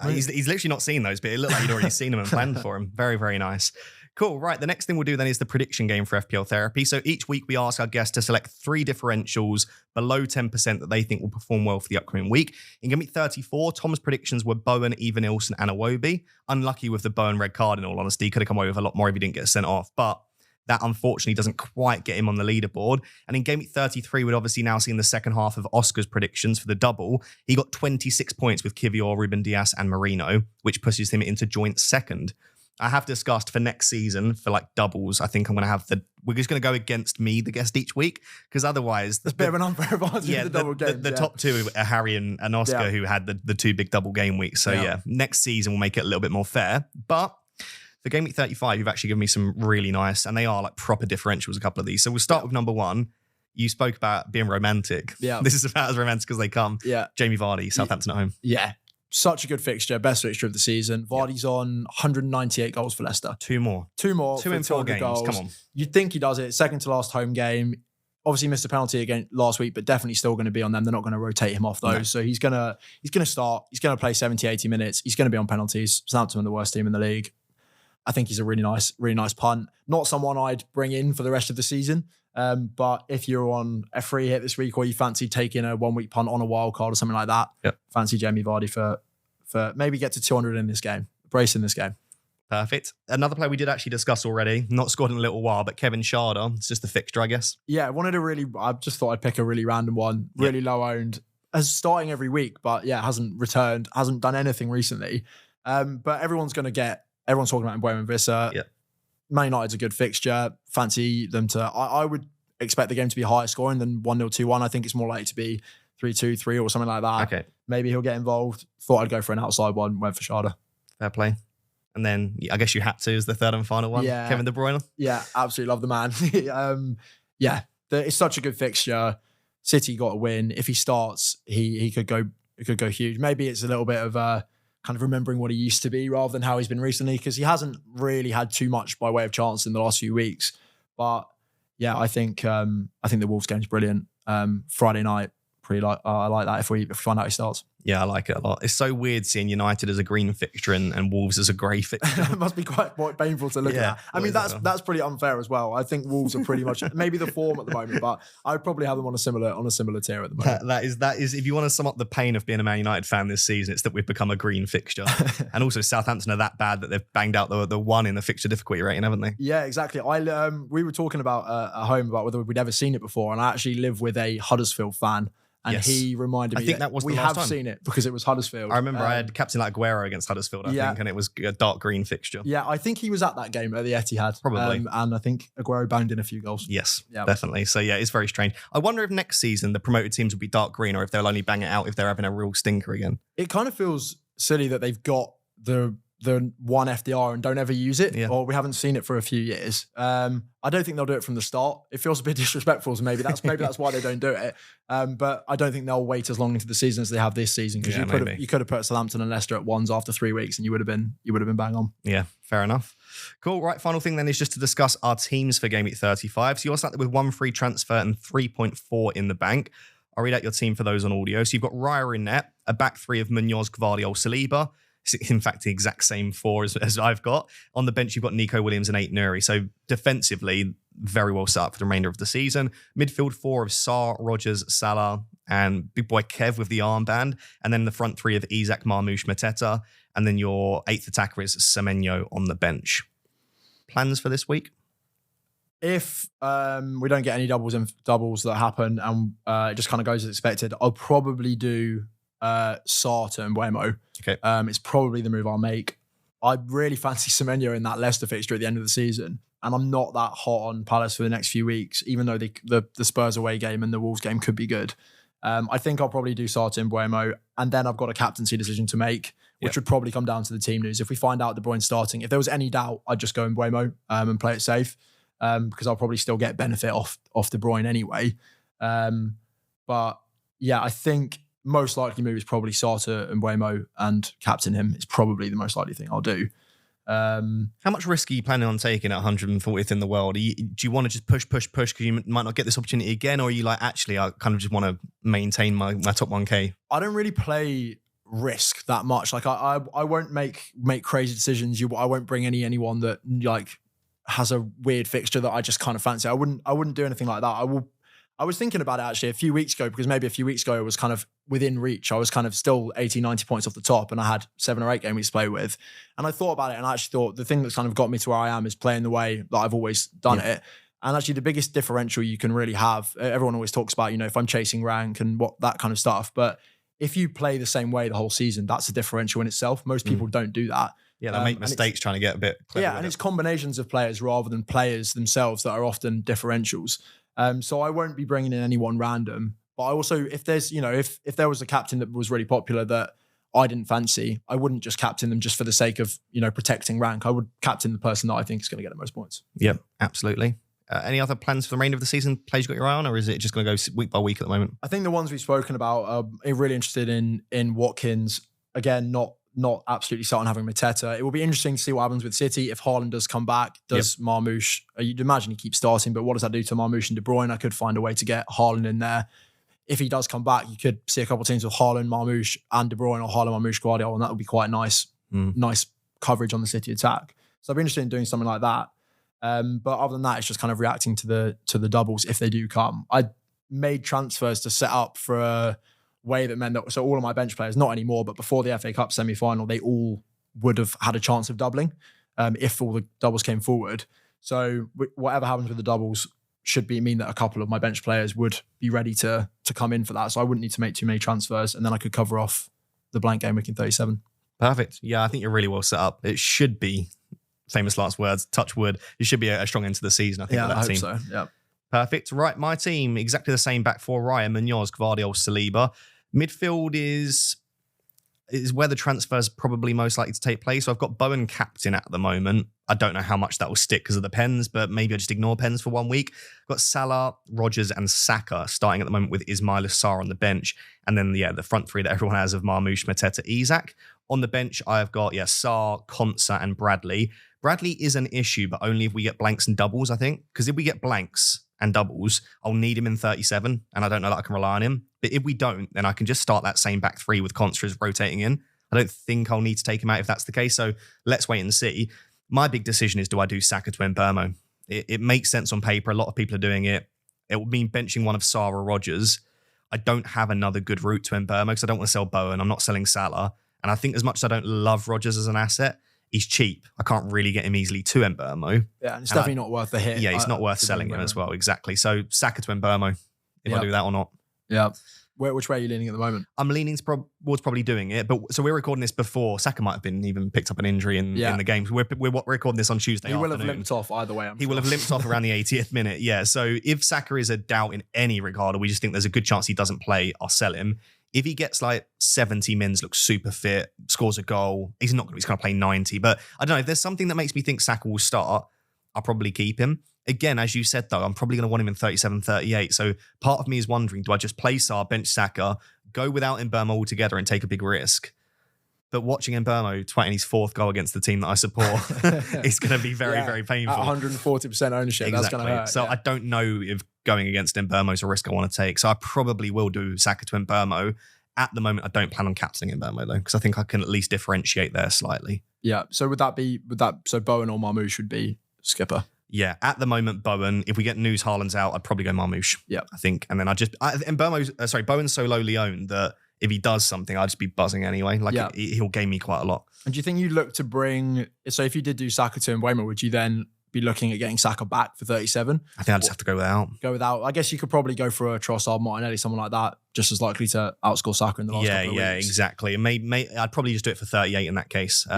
He's literally not seen those, but it looked like he'd already seen them and planned for them. Very, very nice. Cool. Right. The next thing we'll do then is the prediction game for FPL Therapy. So each week we ask our guests to select 3 differentials below 10% that they think will perform well for the upcoming week. In Game Week 34, Tom's predictions were Bowen, Evanilson, and Iwobi. Unlucky with the Bowen red card, in all honesty. Could have come away with a lot more if he didn't get sent off. But that unfortunately doesn't quite get him on the leaderboard. And in Game Week 33, we'd obviously now seen the second half of Oscar's predictions for the double. He got 26 points with Kivior, Ruben Dias, and Marino, which pushes him into joint second. I have discussed for next season, for like doubles, I think I'm going to have we're just going to go against me, the guest, each week, because otherwise... That's a bit of an unfair advantage for the double games. The top 2 are Harry and Oscar, who had the 2 big double game weeks. So next season we'll make it a little bit more fair. But for Game Week 35, you've actually given me some really nice, and they are like proper differentials, a couple of these. So we'll start with number 1. You spoke about being romantic. Yeah. This is about as romantic as they come. Yeah. Jamie Vardy, Southampton at home. Yeah. Such a good fixture, best fixture of the season. Vardy's on 198 goals for Leicester. 2 more. 2 more. 2 in 4 games. Goals. Come on. You'd think he does it. Second to last home game. Obviously missed a penalty again last week, but definitely still going to be on them. They're not going to rotate him off those. No. So he's going to start. He's going to play 70, 80 minutes. He's going to be on penalties. Southampton are the worst team in the league. I think he's a really nice punt. Not someone I'd bring in for the rest of the season. But if you're on a free hit this week or you fancy taking a 1 week punt on a wild card or something like that, fancy Jamie Vardy for maybe get to 200 in this game. Brace in this game. Perfect. Another player we did actually discuss already, not scored in a little while, but Kevin Sharder. It's just a fixture, I guess. Yeah, I just thought I'd pick a really random one, really low owned, as starting every week, but hasn't returned, hasn't done anything recently. But everyone's talking about Mbeumo and Wissa. Yeah. Man United's a good fixture. Fancy them to, I would expect the game to be higher scoring than 1-0, 2-1. I think it's more likely to be 3-2, 3 or something like that. Okay. Maybe he'll get involved. Thought I'd go for an outside one, went for Sharder. Fair play. And then I guess you had to as the third and final one. Yeah. Kevin De Bruyne. Yeah, absolutely love the man. It's such a good fixture. City got a win. If he starts, he could go huge. Maybe it's a little bit of kind of remembering what he used to be rather than how he's been recently, because he hasn't really had too much by way of chance in the last few weeks. But yeah, I think the Wolves game's brilliant. Friday night, I like that if we find out he starts. Yeah, I like it a lot. It's so weird seeing United as a green fixture and Wolves as a grey fixture. It must be quite painful to look at. I mean, that's pretty unfair as well. I think Wolves are pretty much maybe the form at the moment, but I would probably have them on a similar tier at the moment. That is if you want to sum up the pain of being a Man United fan this season, it's that we've become a green fixture. And also Southampton are that bad that they've banged out the 1 in the fixture difficulty rating, haven't they? Yeah, exactly. We were talking about at home about whether we'd ever seen it before, and I actually live with a Huddersfield fan. And he reminded me that was we have seen it because it was Huddersfield. I remember I had captain like Aguero against Huddersfield, I think, and it was a dark green fixture. Yeah, I think he was at that game at the Etihad. Probably. And I think Aguero banged in a few goals. Yes, definitely. So yeah, it's very strange. I wonder if next season the promoted teams will be dark green or if they'll only bang it out if they're having a real stinker again. It kind of feels silly that they've got the one FDR and don't ever use it, or we haven't seen it for a few years. I don't think they'll do it from the start. It feels a bit disrespectful, so maybe that's why they don't do it. But I don't think they'll wait as long into the season as they have this season, because you could have put Southampton and Leicester at ones after 3 weeks, and you would have been bang on. Yeah, fair enough. Cool. Right, final thing then is just to discuss our teams for Game Week 35. So you're starting with 1 free transfer and 3.4 in the bank. I'll read out your team for those on audio. So you've got Raya in net, a back three of Munoz, Gvardiol, Saliba. It's in fact the exact same four as I've got. On the bench, you've got Nico Williams and Nuri. So defensively, very well set up for the remainder of the season. Midfield four of Sarr, Rogers, Salah, and big boy Kev with the armband. And then the front three of Isak, Marmoush, Mateta. And then your eighth attacker is Semenyo on the bench. Plans for this week? If we don't get any doubles that happen and it just kind of goes as expected, I'll probably do Sarr to Mbeumo. Okay. It's probably the move I'll make. I really fancy Semenyo in that Leicester fixture at the end of the season, and I'm not that hot on Palace for the next few weeks, even though the Spurs away game and the Wolves game could be good. I think I'll probably do Sarr to Mbeumo, and then I've got a captaincy decision to make, which would probably come down to the team news. If we find out De Bruyne's starting, if there was any doubt, I'd just go Mbeumo and play it safe. Because I'll probably still get benefit off De Bruyne anyway. But yeah, I think most likely move is probably Sarr and Mbeumo and captain him. It's probably the most likely thing I'll do. How much risk are you planning on taking at 140th in the world? Do you want to just push because you might not get this opportunity again? Or are you like, actually, I kind of just want to maintain my top 1K? I don't really play risk that much. Like I won't make crazy decisions. I won't bring anyone that like has a weird fixture that I just kind of fancy. I wouldn't do anything like that. I was thinking about it actually a few weeks ago, because maybe a few weeks ago it was kind of within reach. I was kind of still 80, 90 points off the top and I had 7 or 8 game weeks to play with. And I thought about it and I actually thought the thing that's kind of got me to where I am is playing the way that I've always done it. And actually the biggest differential you can really have, everyone always talks about, if I'm chasing rank and what that kind of stuff. But if you play the same way the whole season, that's a differential in itself. Most people don't do that. Yeah, they make mistakes trying to get a bit clever. Yeah, and it's combinations of players rather than players themselves that are often differentials. So I won't be bringing in anyone random. But I also, if there's, if there was a captain that was really popular that I didn't fancy, I wouldn't just captain them just for the sake of, protecting rank. I would captain the person that I think is going to get the most points. Yep, absolutely. Any other plans for the remainder of the season? Players you got your eye on, or is it just going to go week by week at the moment? I think the ones we've spoken about are really interested in Watkins. Again, not absolutely set on having Mateta. It will be interesting to see what happens with City. If Haaland does come back, does Marmoush, you'd imagine he keeps starting, but what does that do to Marmoush and De Bruyne? I could find a way to get Haaland in there. If he does come back, you could see a couple of teams with Haaland, Marmoush and De Bruyne, or Haaland, Marmoush, Gvardiol, and that would be quite nice coverage on the City attack. So I'd be interested in doing something like that. But other than that, it's just kind of reacting to the doubles if they do come. I made transfers to set up for a way that meant that, so all of my bench players, not anymore, but before the FA Cup semi-final, they all would have had a chance of doubling if all the doubles came forward. So whatever happens with the doubles should mean that a couple of my bench players would be ready to come in for that. So I wouldn't need to make too many transfers, and then I could cover off the blank game week in 37. Perfect. Yeah, I think you're really well set up. It should be, famous last words, touch wood, it should be a strong end to the season, I think, with that I team. hope so. Yeah. Perfect. Right, my team, exactly the same back four: Raya, Munoz, Gvardiol, Saliba. Midfield is where the transfers probably most likely to take place. So I've got Bowen captain at the moment. I don't know how much that will stick because of the pens, but maybe I just ignore pens for 1 week. I've got Salah, Rogers, and Saka starting at the moment with Ismail Sarr on the bench. And then, the front three that everyone has of Marmoush, Mateta, Isak. On the bench, I've got, Sarr, Konsa, and Bradley. Bradley is an issue, but only if we get blanks and doubles, I think. Because if we get blanks and doubles, I'll need him in 37, and I don't know that I can rely on him. But if we don't, then I can just start that same back three with Konsa rotating in. I don't think I'll need to take him out if that's the case, so let's wait and see. My big decision is, do I do Saka to Mbeumo? It makes sense on paper. A lot of people are doing it. It would mean benching one of Sarr or Rogers. I don't have another good route to Mbeumo because I don't want to sell Bowen. I'm not selling Salah. And I think as much as I don't love Rogers as an asset, he's cheap. I can't really get him easily to Mbeumo. Yeah, and it's definitely not worth the hit. Yeah, it's not worth selling him as well. Exactly. So Saka to Mbeumo, if I do that or not. Yeah. Which way are you leaning at the moment? I'm leaning towards probably doing it. But so we're recording this before Saka might have been even picked up an injury in the game. We're recording this on Tuesday afternoon. He will have limped off either way. He will have limped off around the 80th minute. Yeah. So if Saka is a doubt in any regard, or we just think there's a good chance he doesn't play, I'll sell him. If he gets like 70 mins, looks super fit, scores a goal, he's going to play 90. But I don't know, if there's something that makes me think Saka will start, I'll probably keep him. Again, as you said, though, I'm probably going to want him in 37, 38. So part of me is wondering, do I just play Sarr, bench Saka, go without Mbeumo altogether and take a big risk? But watching Mbeumo twatting his fourth goal against the team that I support is going to be very, very painful. At 140% ownership, exactly. That's going to hurt. So I don't know if going against Mbeumo is a risk I want to take. So I probably will do Saka to Mbeumo. At the moment, I don't plan on captaining Mbeumo though, because I think I can at least differentiate there slightly. Yeah. So so Bowen or Marmoush would be skipper? Yeah, at the moment, Bowen. If we get news Haaland's out, I'd probably go Marmoush. Yeah, I think, and then Bowen's so lowly owned that if he does something, I'd just be buzzing anyway. Like he'll gain me quite a lot. And do you think you'd look to bring? So if you did do Saka to Mbeumo, would you then be looking at getting Saka back for 37? I think I just have to go without. Go without. I guess you could probably go for a Trossard, Martinelli, someone like that, just as likely to outscore Saka in the last couple of weeks. Yeah, exactly. And I'd probably just do it for 38 in that case.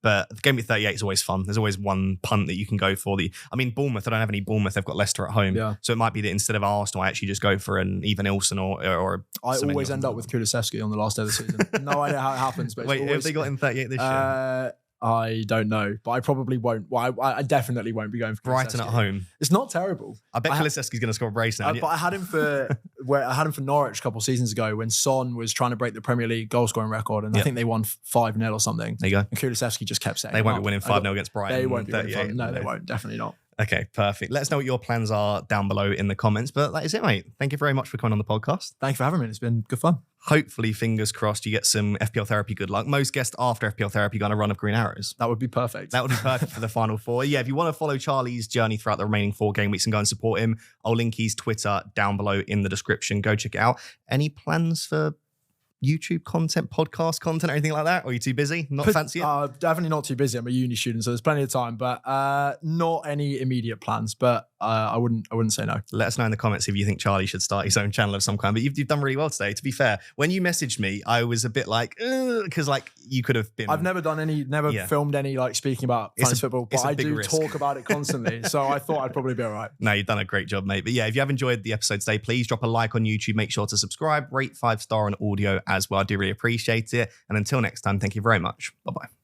But the game with 38 is always fun. There's always one punt that you can go for. Bournemouth, I don't have any Bournemouth. They've got Leicester at home. Yeah. So it might be that instead of Arsenal, I actually just go for an Even Ilson or I always end up with Kulusevski on the last day of the season. No idea how it happens. But wait, have they got in 38 this year? I don't know, but I probably won't. Well, I definitely won't be going for Brighton at home. It's not terrible. I bet Kulusevski's going to score a brace now. But I had him for Norwich a couple of seasons ago when Son was trying to break the Premier League goal scoring record, and I think they won 5-0 or something. There you go. And Kulusevski just kept saying they won't be winning 5-0 against Brighton. They won't be winning 5-0. No, they won't. Definitely not. Okay, perfect. Let us know what your plans are down below in the comments. But that is it, mate. Thank you very much for coming on the podcast. Thanks for having me. It's been good fun. Hopefully, fingers crossed, you get some FPL Therapy good luck. Most guests after FPL Therapy got a run of green arrows. That would be perfect. That would be perfect for the final four. Yeah, if you want to follow Charlie's journey throughout the remaining 4 game weeks and go and support him, I'll link his Twitter down below in the description. Go check it out. Any plans for YouTube content, podcast content, or anything like that? Or are you too busy? Not fancy it? Definitely not too busy. I'm a uni student, so there's plenty of time, but not any immediate plans. But I wouldn't say no. Let us know in the comments if you think Charlie should start his own channel of some kind. But you've done really well today. To be fair, when you messaged me, I was a bit like, because like you could have been. I've never filmed any like speaking about fantasy football, but I do talk about it constantly. So I thought I'd probably be all right. No, you've done a great job, mate. But yeah, if you have enjoyed the episode today, please drop a like on YouTube. Make sure to subscribe, rate 5-star on audio as well. I do really appreciate it. And until next time, thank you very much. Bye-bye.